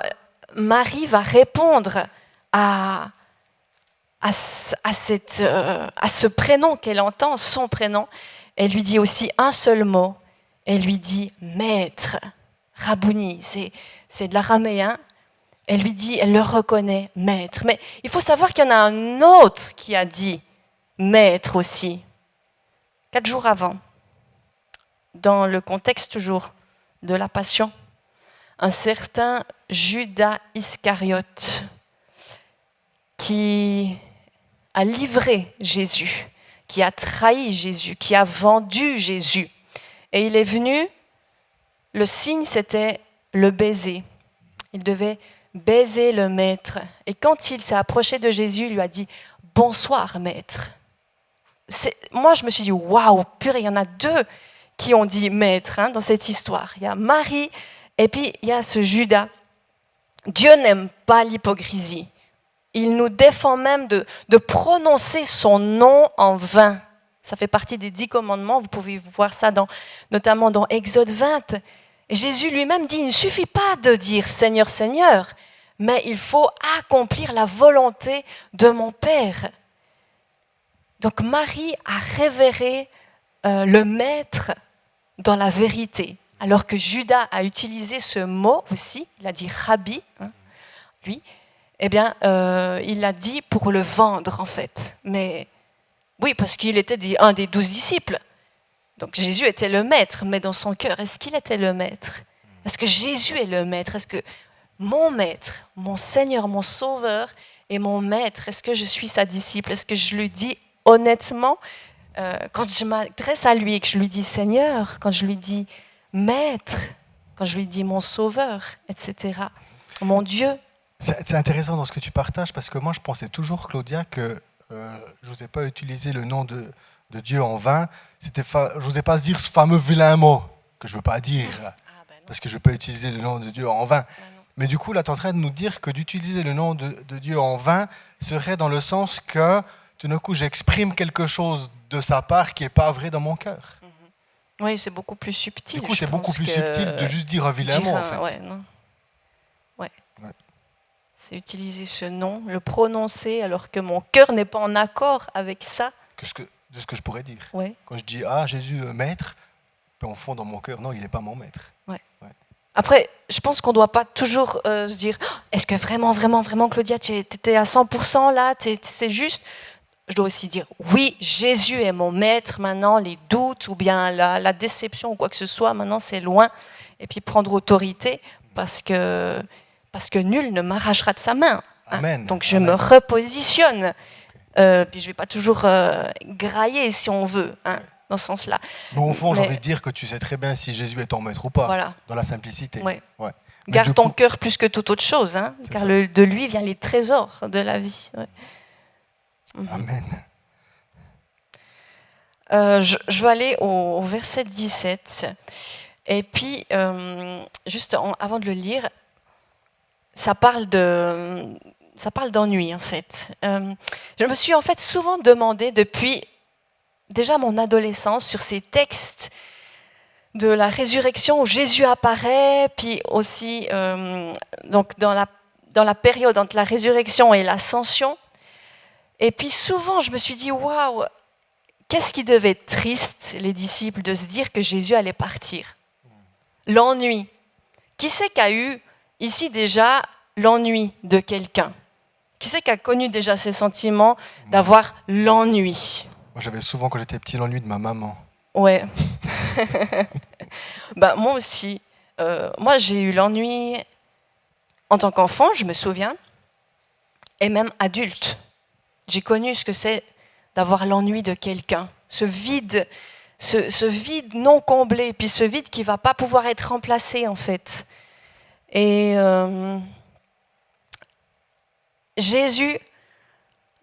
Marie va répondre à ce prénom qu'elle entend, son prénom. Elle lui dit aussi un seul mot. Elle lui dit « maître ». Rabouni, c'est de l'araméen. Elle lui dit, elle le reconnaît, maître. Mais il faut savoir qu'il y en a un autre qui a dit maître aussi, 4 jours avant. Dans le contexte toujours de la Passion, un certain Judas Iscariote qui a livré Jésus, qui a trahi Jésus, qui a vendu Jésus. Et il est venu, le signe c'était le baiser. Il devait baiser le maître. Et quand il s'est approché de Jésus, il lui a dit « Bonsoir maître ». Moi je me suis dit « Waouh, purée, il y en a 2 qui ont dit maître dans cette histoire. Il y a Marie et puis il y a ce Judas. Dieu n'aime pas l'hypocrisie. Il nous défend même de prononcer son nom en vain. Ça fait partie des 10 commandements. Vous pouvez voir ça notamment dans Exode 20. Et Jésus lui-même dit, il ne suffit pas de dire Seigneur, Seigneur, mais il faut accomplir la volonté de mon Père. Donc Marie a révéré le maître dans la vérité, alors que Judas a utilisé ce mot aussi, il a dit rabbi, lui, eh bien, il l'a dit pour le vendre en fait. Mais oui, parce qu'il était un des 12 disciples. Donc Jésus était le maître, mais dans son cœur, est-ce qu'il était le maître ? Est-ce que Jésus est le maître ? Est-ce que mon maître, mon Seigneur, mon Sauveur est mon maître ? Est-ce que je suis sa disciple ? Est-ce que je lui dis honnêtement, quand je m'adresse à lui et que je lui dis Seigneur, quand je lui dis Maître, quand je lui dis mon Sauveur, etc., mon Dieu. C'est intéressant dans ce que tu partages, parce que moi je pensais toujours, Claudia, que je n'osais pas utiliser le nom de Dieu en vain. Je n'osais pas dire ce fameux vilain mot que je ne veux pas dire, parce que je ne peux pas utiliser le nom de Dieu en vain. Mais du coup, là, tu es en train de nous dire que d'utiliser le nom de Dieu en vain serait dans le sens que, tout d'un coup, j'exprime quelque chose de sa part qui n'est pas vrai dans mon cœur. Oui, c'est beaucoup plus subtil. Du coup, c'est beaucoup plus subtil de juste dire un vilain mot, en fait. Ouais. C'est utiliser ce nom, le prononcer, alors que mon cœur n'est pas en accord avec ça. De ce que je pourrais dire. Ouais. Quand je dis Jésus maître, puis en fond dans mon cœur, non, il n'est pas mon maître. Ouais. Après, je pense qu'on ne doit pas toujours se dire est-ce que vraiment, Claudia, tu étais à 100% là, c'est juste. Je dois aussi dire oui, Jésus est mon maître. Maintenant, les doutes ou bien la déception ou quoi que ce soit, maintenant c'est loin. Et puis prendre autorité parce que nul ne m'arrachera de sa main. Amen. Donc je me repositionne. Puis je ne vais pas toujours grailler si on veut, dans ce sens-là. Mais au fond, j'ai envie de dire que tu sais très bien si Jésus est ton maître ou pas, voilà. Dans la simplicité. Ouais. Garde ton cœur plus que toute autre chose, car de lui viennent les trésors de la vie. Ouais. Amen. Je vais aller au verset 17. Et puis, juste avant de le lire, ça parle d'ennui, en fait. Je me suis en fait souvent demandé depuis déjà mon adolescence sur ces textes de la résurrection où Jésus apparaît, puis aussi donc dans la période entre la résurrection et l'ascension, Et puis souvent, je me suis dit, waouh, qu'est-ce qui devait être triste, les disciples, de se dire que Jésus allait partir. L'ennui. Qui c'est qui a eu ici déjà l'ennui de quelqu'un? Qui c'est qui a connu déjà ces sentiments d'avoir l'ennui? Moi, j'avais souvent, quand j'étais petit, l'ennui de ma maman. Ouais. Ben, moi aussi. Moi, j'ai eu l'ennui en tant qu'enfant, je me souviens, et même adulte. J'ai connu ce que c'est d'avoir l'ennui de quelqu'un, ce vide non comblé, puis ce vide qui ne va pas pouvoir être remplacé en fait. Et Jésus,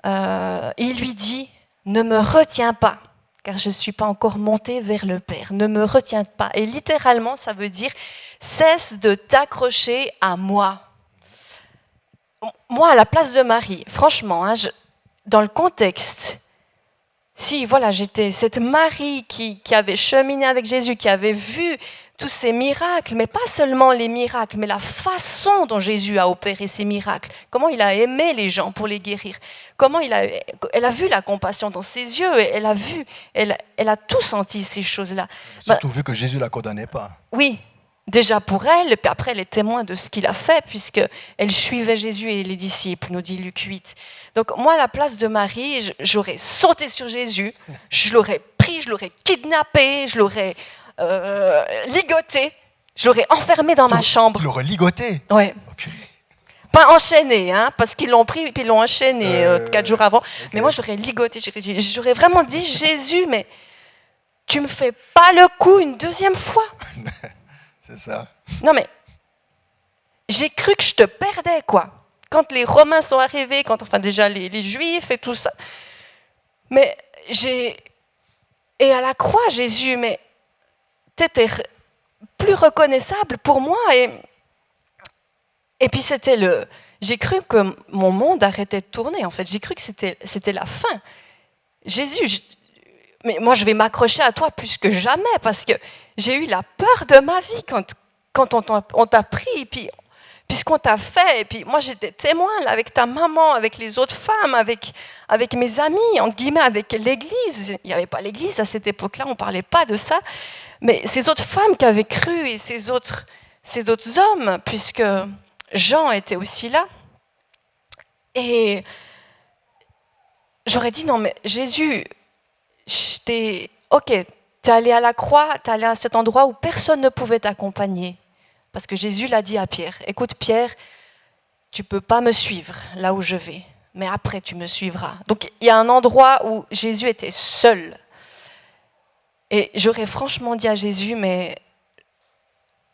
il lui dit, ne me retiens pas, car je ne suis pas encore monté vers le Père, ne me retiens pas. Et littéralement, ça veut dire, cesse de t'accrocher à moi. Moi, à la place de Marie, franchement, hein, dans le contexte, si voilà, j'étais cette Marie qui avait cheminé avec Jésus, qui avait vu tous ces miracles, mais pas seulement les miracles, mais la façon dont Jésus a opéré ces miracles, comment il a aimé les gens pour les guérir, comment elle a vu la compassion dans ses yeux, elle a tout senti ces choses-là. Surtout vu que Jésus ne la condamnait pas. Oui. Déjà pour elle, et puis après elle est témoin de ce qu'il a fait, puisqu'elle suivait Jésus et les disciples, nous dit Luc 8. Donc moi, à la place de Marie, j'aurais sauté sur Jésus, je l'aurais pris, je l'aurais kidnappé, je l'aurais ligoté, je l'aurais enfermé dans ma chambre. Tu l'aurais ligoté? Ouais. Oh, pas enchaîné, hein, parce qu'ils l'ont pris et puis ils l'ont enchaîné 4 jours avant. Okay. Mais moi, j'aurais ligoté, j'aurais vraiment dit, Jésus, mais tu me fais pas le coup une deuxième fois. C'est ça. Non mais, j'ai cru que je te perdais, quoi. Quand les Romains sont arrivés, déjà les Juifs et tout ça. Mais et à la croix, Jésus, mais t'étais plus reconnaissable pour moi. Et puis j'ai cru que mon monde arrêtait de tourner, en fait. J'ai cru que c'était la fin. Jésus, mais moi je vais m'accrocher à toi plus que jamais, parce que j'ai eu la peur de ma vie quand on t'a pris, puis ce qu'on t'a fait. Et puis moi j'étais témoin là, avec ta maman, avec les autres femmes, avec mes amis, entre guillemets, avec l'église. Il n'y avait pas l'église à cette époque-là, on ne parlait pas de ça. Mais ces autres femmes qui avaient cru, et ces autres hommes, puisque Jean était aussi là. Et j'aurais dit, non mais Jésus, ok, tu es allé à la croix, tu es allé à cet endroit où personne ne pouvait t'accompagner. Parce que Jésus l'a dit à Pierre, écoute Pierre, tu ne peux pas me suivre là où je vais, mais après tu me suivras. Donc il y a un endroit où Jésus était seul. Et j'aurais franchement dit à Jésus, mais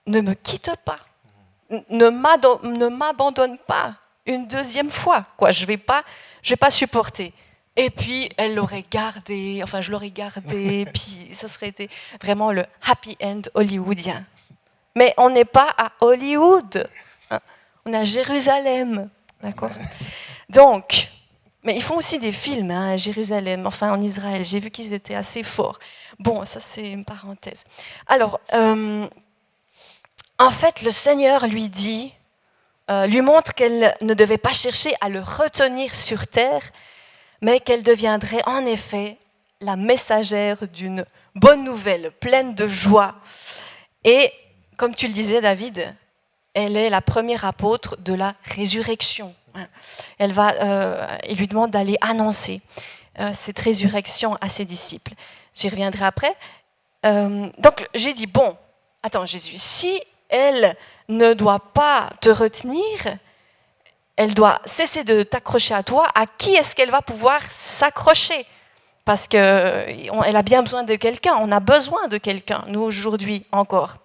ne me quitte pas, ne m'abandonne pas une deuxième fois, quoi. Je vais pas supporter. Et puis, elle l'aurait gardé, je l'aurais gardé, puis ça serait été vraiment le happy end hollywoodien. Mais on n'est pas à Hollywood, hein. On est à Jérusalem, d'accord? Donc, mais ils font aussi des films à Jérusalem, en Israël. J'ai vu qu'ils étaient assez forts. Bon, ça c'est une parenthèse. Alors, en fait, le Seigneur lui montre qu'elle ne devait pas chercher à le retenir sur terre, mais qu'elle deviendrait en effet la messagère d'une bonne nouvelle, pleine de joie. Et, comme tu le disais, David, elle est la première apôtre de la résurrection. Il lui demande d'aller annoncer cette résurrection à ses disciples. J'y reviendrai après. Donc, j'ai dit, bon, attends Jésus, si elle ne doit pas te retenir, elle doit cesser de t'accrocher à toi, à qui est-ce qu'elle va pouvoir s'accrocher? Parce qu'elle a bien besoin de quelqu'un, on a besoin de quelqu'un, nous aujourd'hui encore.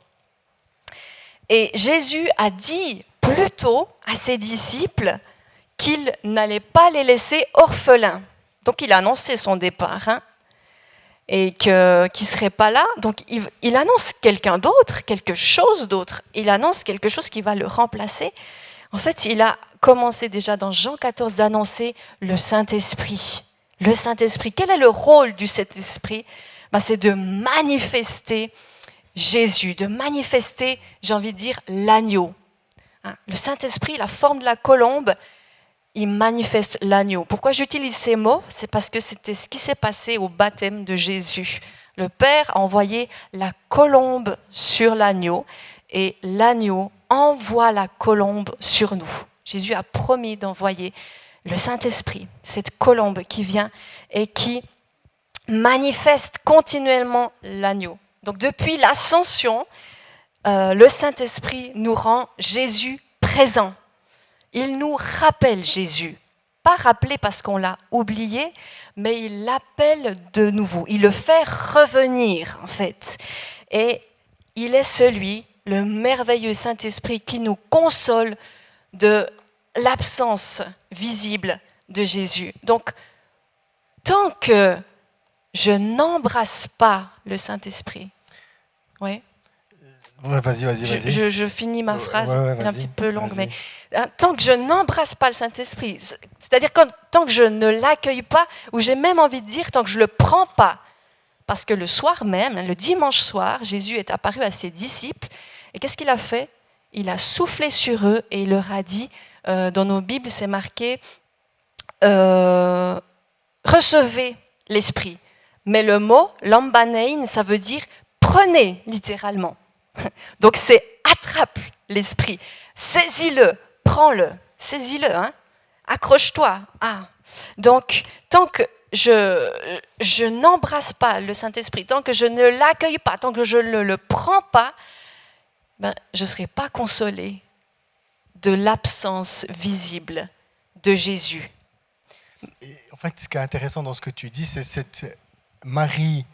Et Jésus a dit plutôt à ses disciples qu'il n'allait pas les laisser orphelins. Donc il a annoncé son départ, hein, et qu'il ne serait pas là. Donc il annonce quelqu'un d'autre, quelque chose d'autre. Il annonce quelque chose qui va le remplacer. En fait, il a commencé déjà dans Jean 14 d'annoncer le Saint-Esprit. Le Saint-Esprit, quel est le rôle du Saint-Esprit? C'est de manifester Jésus, de manifester, j'ai envie de dire, l'agneau. Le Saint-Esprit, la forme de la colombe, il manifeste l'agneau. Pourquoi j'utilise ces mots? C'est parce que c'était ce qui s'est passé au baptême de Jésus. Le Père a envoyé la colombe sur l'agneau et l'agneau envoie la colombe sur nous. Jésus a promis d'envoyer le Saint-Esprit, cette colombe qui vient et qui manifeste continuellement l'agneau. Donc depuis l'ascension, le Saint-Esprit nous rend Jésus présent. Il nous rappelle Jésus. Pas rappelé parce qu'on l'a oublié, mais il l'appelle de nouveau. Il le fait revenir, en fait. Et il est celui, le merveilleux Saint-Esprit, qui nous console de l'absence visible de Jésus. Donc, tant que je n'embrasse pas le Saint-Esprit, oui. Ouais, vas-y. Je finis ma phrase, Ouais, elle est un petit peu longue, vas-y. mais tant que je n'embrasse pas le Saint-Esprit, c'est-à-dire tant que je ne l'accueille pas, ou j'ai même envie de dire tant que je ne le prends pas, parce que le soir même, le dimanche soir, Jésus est apparu à ses disciples, et qu'est-ce qu'il a fait? Il a soufflé sur eux et il leur a dit, dans nos Bibles c'est marqué, recevez l'Esprit. Mais le mot, lambanein, ça veut dire prenez, littéralement. Donc c'est attrape l'Esprit, saisis-le, prends-le, saisis-le, hein? Accroche-toi. Donc tant que je n'embrasse pas le Saint-Esprit, tant que je ne l'accueille pas, tant que je ne le prends pas, je ne serai pas consolée de l'absence visible de Jésus. Et en fait, ce qui est intéressant dans ce que tu dis, c'est cette Marie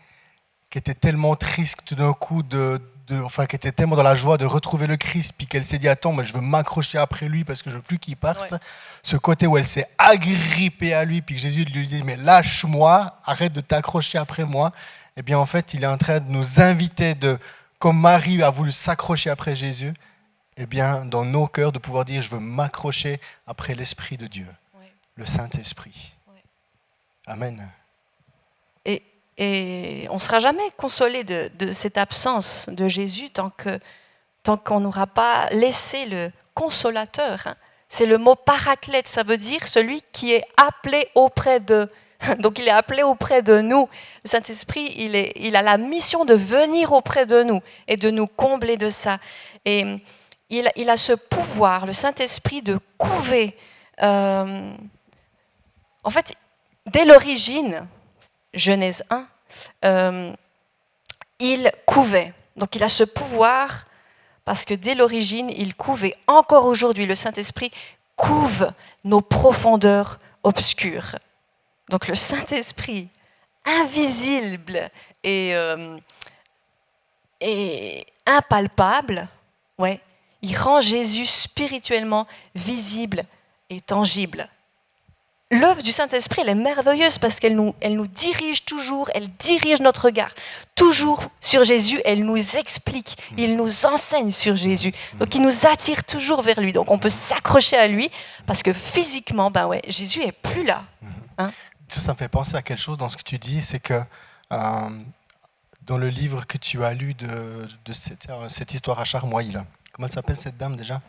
qui était tellement triste tout d'un coup, qui était tellement dans la joie de retrouver le Christ, puis qu'elle s'est dit, attends, moi je veux m'accrocher après lui parce que je veux plus qu'il parte. Ouais. Ce côté où elle s'est agrippée à lui, puis que Jésus lui dit, mais lâche-moi, arrête de t'accrocher après moi. Eh bien, en fait, il est en train de nous inviter, comme Marie a voulu s'accrocher après Jésus, eh bien, dans nos cœurs, de pouvoir dire, je veux m'accrocher après l'Esprit de Dieu, ouais. Le Saint-Esprit. Ouais. Amen. Et on ne sera jamais consolé de cette absence de Jésus tant qu'on n'aura pas laissé le consolateur. Hein. C'est le mot paraclète, ça veut dire celui qui est appelé auprès de. Donc il est appelé auprès de nous. Le Saint-Esprit, il a la mission de venir auprès de nous et de nous combler de ça. Et il a ce pouvoir, le Saint-Esprit, de couver. En fait, dès l'origine, Genèse 1, il couvait. Donc il a ce pouvoir parce que dès l'origine, il couvait. Encore aujourd'hui, le Saint-Esprit couve nos profondeurs obscures. Donc le Saint-Esprit, invisible et impalpable, ouais, il rend Jésus spirituellement visible et tangible. L'œuvre du Saint-Esprit, elle est merveilleuse parce qu'elle nous dirige toujours, elle dirige notre regard toujours sur Jésus, elle nous explique, il nous enseigne sur Jésus. Donc il nous attire toujours vers lui. Donc on peut s'accrocher à lui parce que physiquement, Jésus est plus là. Hein? Ça me fait penser à quelque chose dans ce que tu dis, c'est que dans le livre que tu as lu de cette histoire à Charmoille, là, comment elle s'appelle cette dame déjà ?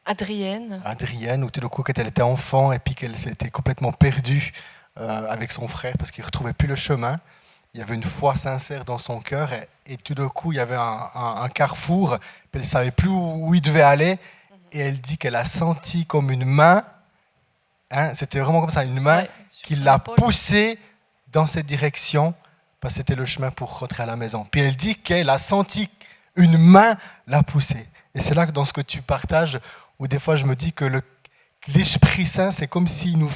Adrienne, où tout le coup, quand elle était enfant et puis qu'elle s'était complètement perdue avec son frère parce qu'il ne retrouvait plus le chemin, il y avait une foi sincère dans son cœur et tout d'un coup, il y avait un carrefour, puis elle ne savait plus où il devait aller et elle dit qu'elle a senti comme une main, hein, c'était vraiment comme ça, une main qui l'a poussée dans cette direction parce que c'était le chemin pour rentrer à la maison. Puis elle dit qu'elle a senti une main la pousser. Et c'est là que dans ce que tu partages, où des fois je me dis que l'Esprit Saint, c'est comme s'il nous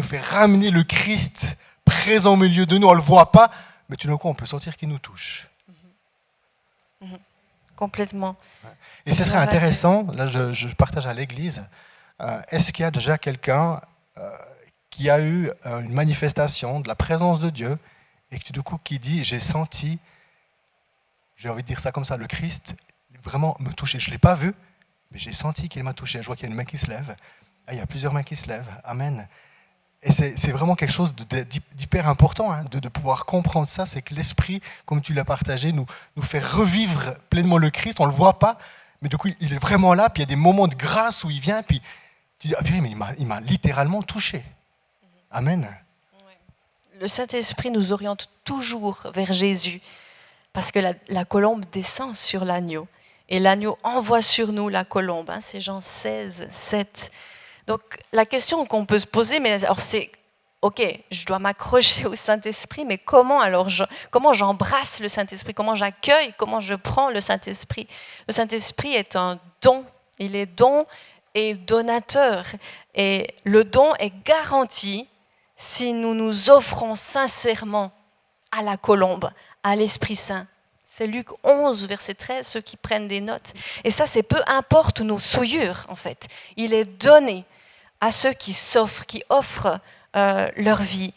fait ramener le Christ présent au milieu de nous. On ne le voit pas, mais tout d'un coup, on peut sentir qu'il nous touche. Complètement. Et ce serait intéressant, là je partage à l'église, est-ce qu'il y a déjà quelqu'un qui a eu une manifestation de la présence de Dieu et tout d'un coup qui dit, j'ai senti, j'ai envie de dire ça comme ça, le Christ vraiment me toucher. Je ne l'ai pas vu, mais j'ai senti qu'il m'a touché. Je vois qu'il y a une main qui se lève. Il y a plusieurs mains qui se lèvent. Amen. Et c'est vraiment quelque chose d'hyper important, hein, de pouvoir comprendre ça. C'est que l'Esprit, comme tu l'as partagé, nous fait revivre pleinement le Christ. On ne le voit pas, mais du coup, il est vraiment là. Puis il y a des moments de grâce où il vient, puis tu dis, ah purée, mais il m'a littéralement touché. Amen. Le Saint-Esprit nous oriente toujours vers Jésus, parce que la colombe descend sur l'agneau, et l'agneau envoie sur nous la colombe. C'est Jean 16, 7. Donc la question qu'on peut se poser, mais alors c'est, ok, je dois m'accrocher au Saint-Esprit, mais comment j'embrasse le Saint-Esprit, comment j'accueille, comment je prends le Saint-Esprit? Le Saint-Esprit est un don, il est don et donateur, et le don est garanti si nous nous offrons sincèrement à la colombe, à l'Esprit Saint. C'est Luc 11, verset 13, ceux qui prennent des notes. Et ça, c'est peu importe nos souillures, en fait. Il est donné à ceux qui s'offrent, qui offrent leur vie.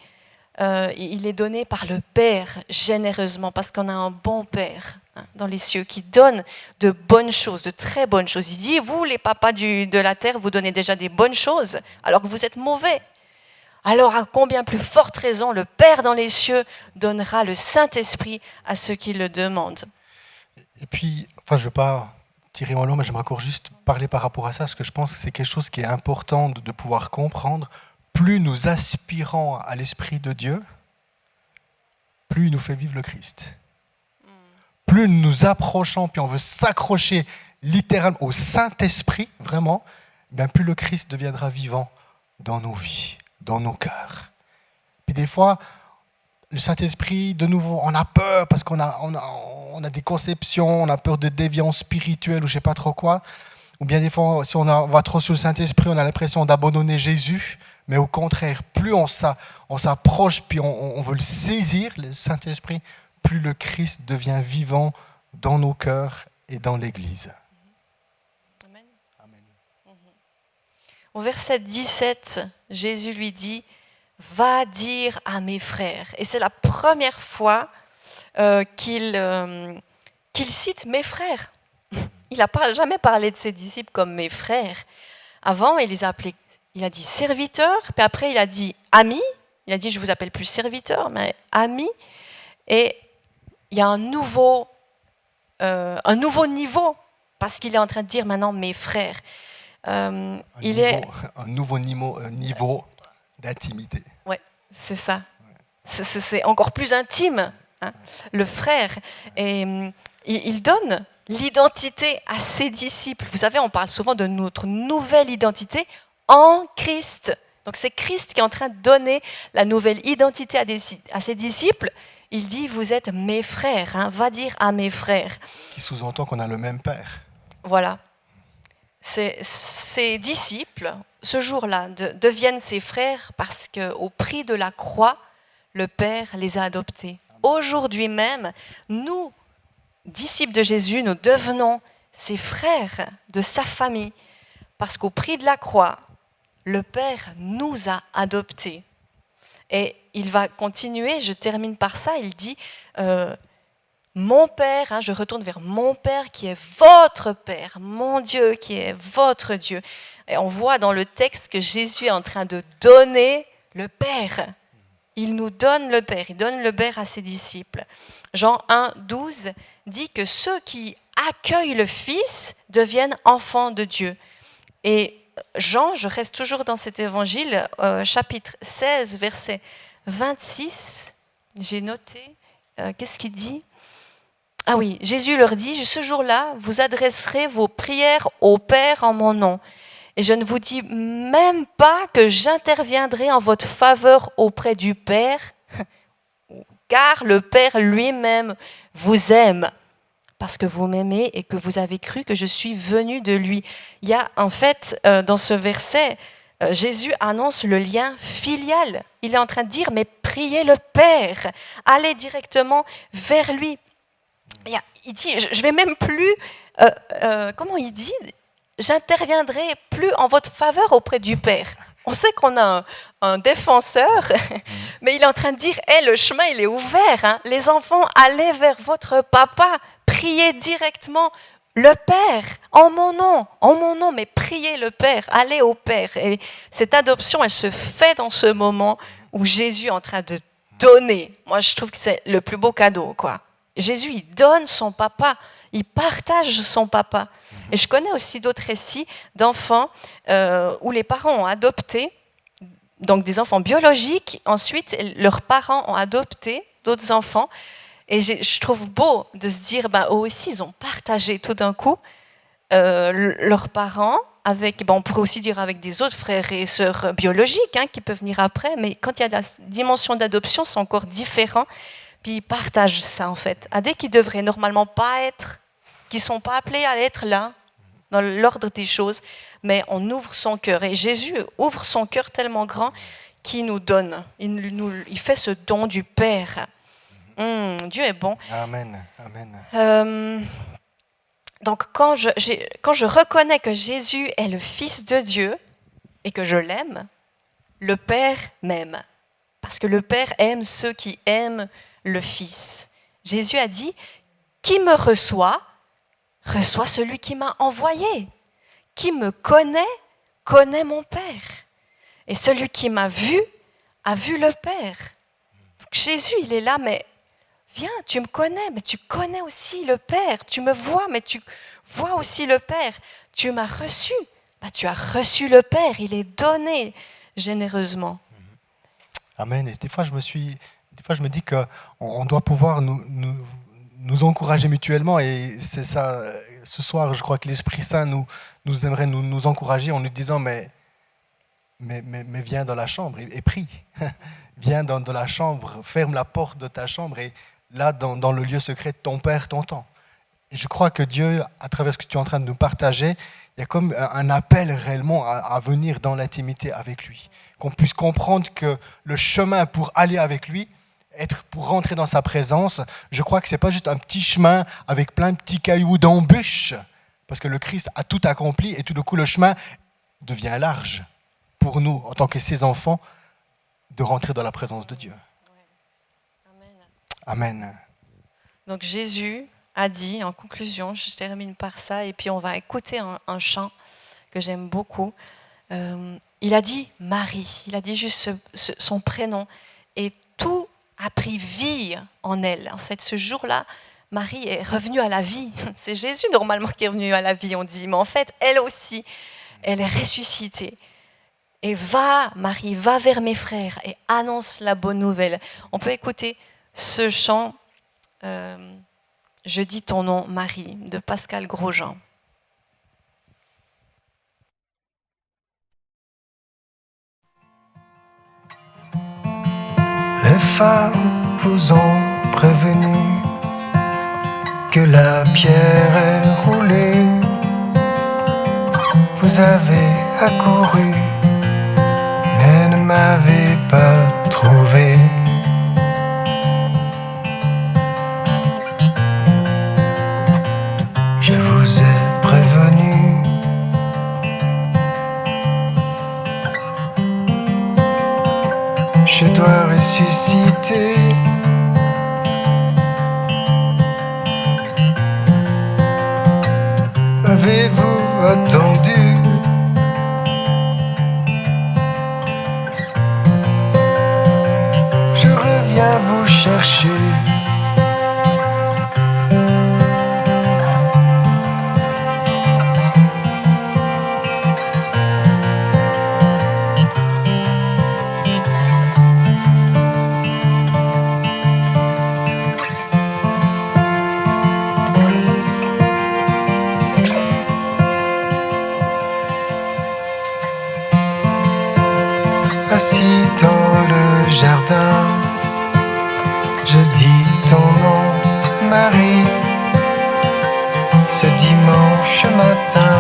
Il est donné par le Père généreusement, parce qu'on a un bon Père dans les cieux qui donne de bonnes choses, de très bonnes choses. Il dit, vous, les papas de la terre, vous donnez déjà des bonnes choses, alors que vous êtes mauvais. Alors à combien plus forte raison le Père dans les cieux donnera le Saint-Esprit à ceux qui le demandent. Et puis, je ne veux pas tirer en long, mais j'aimerais encore juste parler par rapport à ça, parce que je pense que c'est quelque chose qui est important de pouvoir comprendre. Plus nous aspirons à l'Esprit de Dieu, plus il nous fait vivre le Christ. Plus nous nous approchons, puis on veut s'accrocher littéralement au Saint-Esprit, vraiment, plus le Christ deviendra vivant dans nos vies, dans nos cœurs. Puis des fois, le Saint-Esprit, de nouveau, on a peur parce qu'on a des conceptions, on a peur de déviance spirituelle ou je ne sais pas trop quoi. Ou bien des fois, si on va trop sur le Saint-Esprit, on a l'impression d'abandonner Jésus. Mais au contraire, plus on s'approche, puis on veut le saisir, le Saint-Esprit, plus le Christ devient vivant dans nos cœurs et dans l'Église. Amen. Amen. Au verset 17, Jésus lui dit, « Va dire à mes frères ». Et c'est la première fois qu'il cite « mes frères ». Il n'a jamais parlé de ses disciples comme « mes frères ». Avant, il les a appelés, il a dit « serviteurs », puis après il a dit « amis ». Il a dit « je ne vous appelle plus serviteurs, mais amis ». Et il y a un nouveau niveau, parce qu'il est en train de dire maintenant « mes frères ». Un nouveau niveau d'intimité. Oui, c'est ça. C'est encore plus intime, le frère. Et il donne l'identité à ses disciples. Vous savez, on parle souvent de notre nouvelle identité en Christ. Donc c'est Christ qui est en train de donner la nouvelle identité à ses disciples. Il dit, vous êtes mes frères, va dire à mes frères. Qui sous-entend qu'on a le même Père. Voilà. Ses disciples, ce jour-là, deviennent ses frères parce qu'au prix de la croix, le Père les a adoptés. Aujourd'hui même, nous, disciples de Jésus, nous devenons ses frères de sa famille parce qu'au prix de la croix, le Père nous a adoptés. Et il va continuer, je termine par ça, il dit... mon Père, je retourne vers mon Père qui est votre Père, mon Dieu qui est votre Dieu. Et on voit dans le texte que Jésus est en train de donner le Père. Il nous donne le Père, il donne le Père à ses disciples. Jean 1, 12 dit que ceux qui accueillent le Fils deviennent enfants de Dieu. Et Jean, je reste toujours dans cet évangile, chapitre 16, verset 26, j'ai noté, qu'est-ce qu'il dit ? Ah oui, Jésus leur dit, ce jour-là, vous adresserez vos prières au Père en mon nom. Et je ne vous dis même pas que j'interviendrai en votre faveur auprès du Père, car le Père lui-même vous aime, parce que vous m'aimez et que vous avez cru que je suis venu de lui. Il y a en fait, dans ce verset, Jésus annonce le lien filial. Il est en train de dire, mais priez le Père, allez directement vers lui. Il dit, je vais même plus, comment il dit ? J'interviendrai plus en votre faveur auprès du Père. On sait qu'on a un défenseur, mais il est en train de dire, le chemin il est ouvert. Les enfants, allez vers votre papa, priez directement le Père, en mon nom, mais priez le Père, allez au Père. Et cette adoption, elle se fait dans ce moment où Jésus est en train de donner. Moi, je trouve que c'est le plus beau cadeau, quoi. Jésus, il donne son papa, Il partage son papa. Et je connais aussi d'autres récits d'enfants où les parents ont adopté, donc des enfants biologiques, ensuite leurs parents ont adopté d'autres enfants. Et je trouve beau de se dire, eux aussi, ils ont partagé tout d'un coup leurs parents, avec, on pourrait aussi dire avec des autres frères et sœurs biologiques qui peuvent venir après, mais quand il y a la dimension d'adoption, c'est encore différent. Puis ils partagent ça en fait, à des qui devraient normalement pas être, qui sont pas appelés à être là, dans l'ordre des choses, mais on ouvre son cœur. Et Jésus ouvre son cœur tellement grand qu'il nous donne, il fait ce don du Père. Dieu est bon. Amen. Amen. Donc quand je reconnais que Jésus est le Fils de Dieu et que je l'aime, le Père m'aime. Parce que le Père aime ceux qui aiment le Fils. Jésus a dit, qui me reçoit celui qui m'a envoyé. Qui me connaît mon Père. Et celui qui m'a vu a vu le Père. Donc Jésus, il est là, mais viens, tu me connais, mais tu connais aussi le Père. Tu me vois, mais tu vois aussi le Père. Tu m'as reçu. Tu as reçu le Père. Il est donné généreusement. Amen. Et des fois, je me dis qu'on doit pouvoir nous encourager mutuellement. Et c'est ça, ce soir, je crois que l'Esprit Saint nous aimerait nous encourager en nous disant, mais viens dans la chambre et prie. Viens dans la chambre, ferme la porte de ta chambre et là, dans le lieu secret, ton Père t'entend. Et je crois que Dieu, à travers ce que tu es en train de nous partager, il y a comme un appel réellement à venir dans l'intimité avec lui. Qu'on puisse comprendre que le chemin pour aller avec lui, pour rentrer dans sa présence, je crois que ce n'est pas juste un petit chemin avec plein de petits cailloux d'embûches, parce que le Christ a tout accompli et tout d'un coup le chemin devient large pour nous, en tant que ses enfants, de rentrer dans la présence de Dieu. Amen. Donc Jésus a dit, en conclusion, je termine par ça, et puis on va écouter un chant que j'aime beaucoup. Il a dit Marie, il a dit juste son prénom, et tout a pris vie en elle. En fait, ce jour-là, Marie est revenue à la vie. C'est Jésus normalement qui est revenu à la vie, on dit, mais en fait, elle aussi, elle est ressuscitée. Et Marie, va vers mes frères et annonce la bonne nouvelle. On peut écouter ce chant, Je dis ton nom, Marie, de Pascal Grosjean. Les femmes vous ont prévenu que la pierre est roulée. Vous avez accouru, mais ne m'avez pas trouvé. Je vous ai prévenu. Je dois ressusciter. Avez-vous attendu? Je reviens vous chercher. Assis dans le jardin, je dis ton nom, Marie. Ce dimanche matin,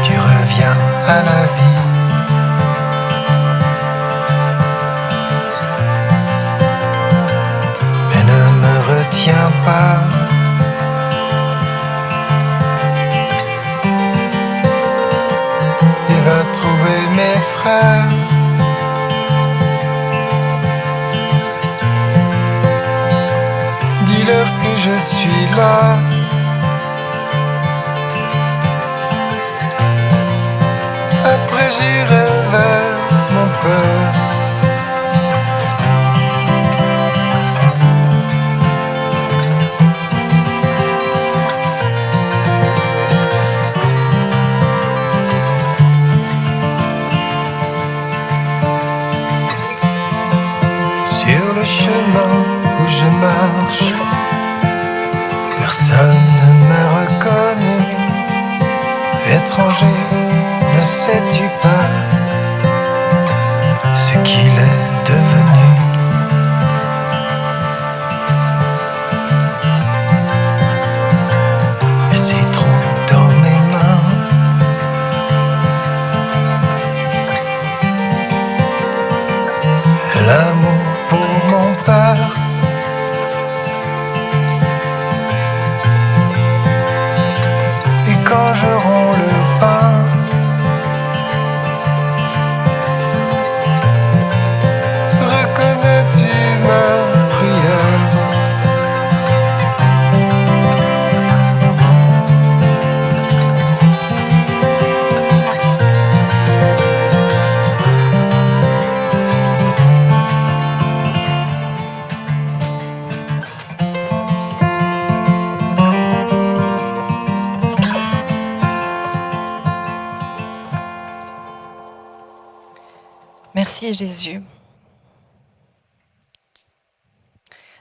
tu reviens à la vie. Mais ne me retiens pas. Il va trouver mes frères. Dis-leur que je suis là. chemin où je marche, personne ne me reconnaît. Étranger, ne sais-tu pas ce qu'il est devenu? Et ses trous dans mes mains, l'amour pour mon père. Et quand je romps le pain, reconnais-tu ma prière? Merci Jésus.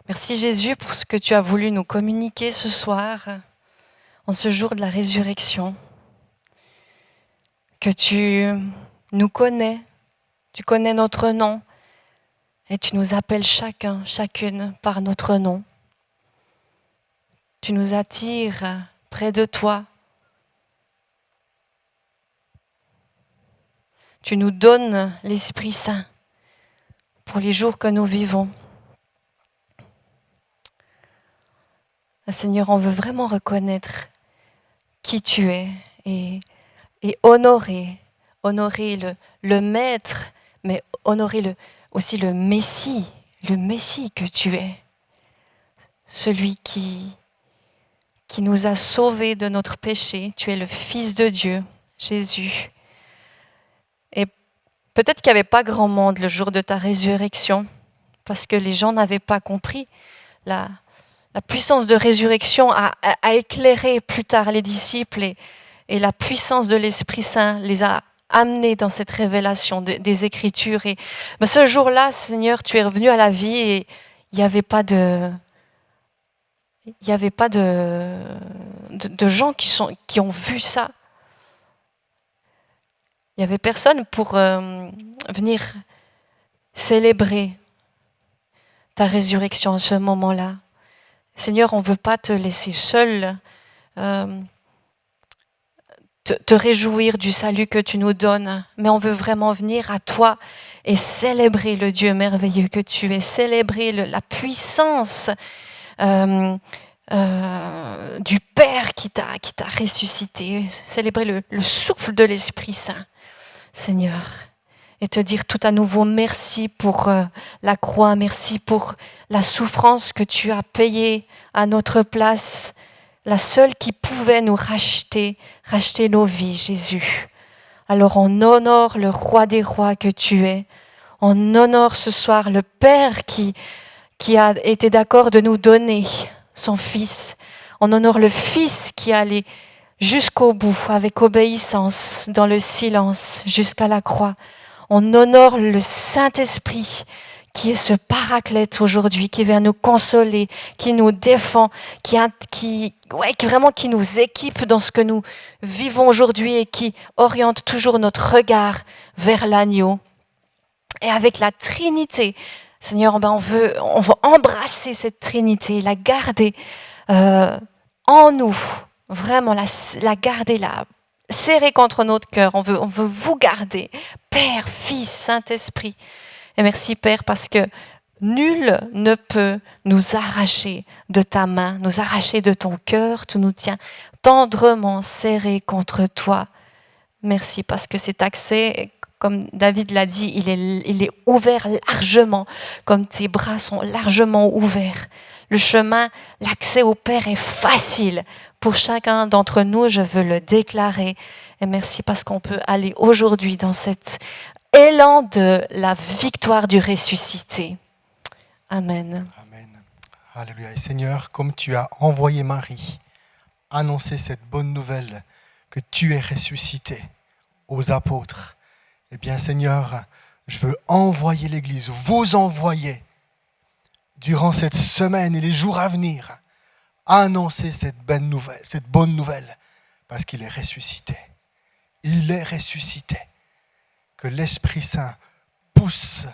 Merci Jésus pour ce que tu as voulu nous communiquer ce soir, en ce jour de la résurrection. Que tu nous connais, tu connais notre nom et tu nous appelles chacun, chacune par notre nom. Tu nous attires près de toi. Tu nous donnes l'Esprit Saint pour les jours que nous vivons. Seigneur, on veut vraiment reconnaître qui tu es et honorer le Maître, mais honorer aussi le Messie que tu es. Celui qui nous a sauvés de notre péché. Tu es le Fils de Dieu, Jésus. Et peut-être qu'il n'y avait pas grand monde le jour de ta résurrection, parce que les gens n'avaient pas compris. La puissance de résurrection a éclairé plus tard les disciples et la puissance de l'Esprit Saint les a amenés dans cette révélation des Écritures. Et ce jour-là, Seigneur, tu es revenu à la vie et il n'y avait pas de gens qui ont vu ça. Il n'y avait personne pour venir célébrer ta résurrection à ce moment-là. Seigneur, on ne veut pas te laisser seul, te réjouir du salut que tu nous donnes, mais on veut vraiment venir à toi et célébrer le Dieu merveilleux que tu es, célébrer la puissance du Père qui t'a ressuscité, célébrer le souffle de l'Esprit Saint. Seigneur, et te dire tout à nouveau merci pour la croix, merci pour la souffrance que tu as payée à notre place, la seule qui pouvait nous racheter nos vies, Jésus. Alors on honore le Roi des rois que tu es, on honore ce soir le Père qui a été d'accord de nous donner son Fils, on honore le Fils qui allait jusqu'au bout, avec obéissance, dans le silence, jusqu'à la croix. On honore le Saint-Esprit, qui est ce paraclète aujourd'hui, qui vient nous consoler, qui nous défend, qui nous équipe dans ce que nous vivons aujourd'hui et qui oriente toujours notre regard vers l'agneau. Et avec la Trinité, Seigneur, on veut embrasser cette Trinité, la garder en nous. Vraiment la garder là, serrée contre notre cœur. On veut vous garder, Père, Fils, Saint-Esprit. Et merci Père parce que nul ne peut nous arracher de ta main, nous arracher de ton cœur. Tu nous tiens tendrement serrés contre toi. Merci parce que cet accès, comme David l'a dit, il est ouvert largement, comme tes bras sont largement ouverts. Le chemin, l'accès au Père est facile. Pour chacun d'entre nous, je veux le déclarer. Et merci parce qu'on peut aller aujourd'hui dans cet élan de la victoire du ressuscité. Amen. Amen. Alléluia. Et Seigneur, comme tu as envoyé Marie annoncer cette bonne nouvelle que tu es ressuscité aux apôtres, eh bien Seigneur, je veux envoyer l'Église, vous envoyer durant cette semaine et les jours à venir, annoncer cette bonne nouvelle, parce qu'il est ressuscité. Il est ressuscité. Que l'Esprit Saint pousse,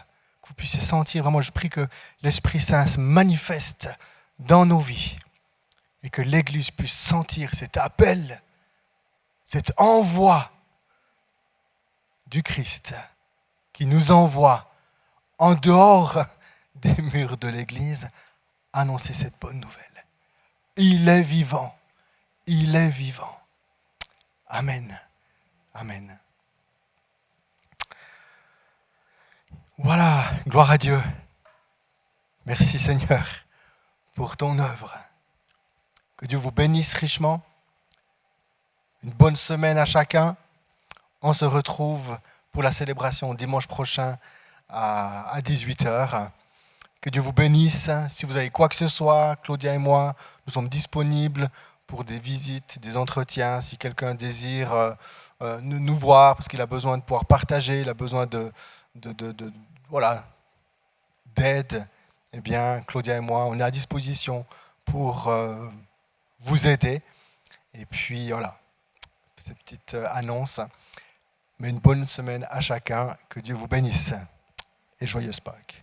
que vous puissiez sentir, vraiment je prie que l'Esprit Saint se manifeste dans nos vies et que l'Église puisse sentir cet appel, cet envoi du Christ qui nous envoie en dehors des murs de l'Église annoncer cette bonne nouvelle. Il est vivant. Il est vivant. Amen. Amen. Voilà, gloire à Dieu. Merci Seigneur pour ton œuvre. Que Dieu vous bénisse richement. Une bonne semaine à chacun. On se retrouve pour la célébration dimanche prochain à 18h. Que Dieu vous bénisse. Si vous avez quoi que ce soit, Claudia et moi, nous sommes disponibles pour des visites, des entretiens. Si quelqu'un désire nous voir parce qu'il a besoin de pouvoir partager, il a besoin d'aide, eh bien, Claudia et moi, on est à disposition pour vous aider. Et puis, voilà, cette petite annonce. Mais une bonne semaine à chacun. Que Dieu vous bénisse. Et joyeuse Pâques.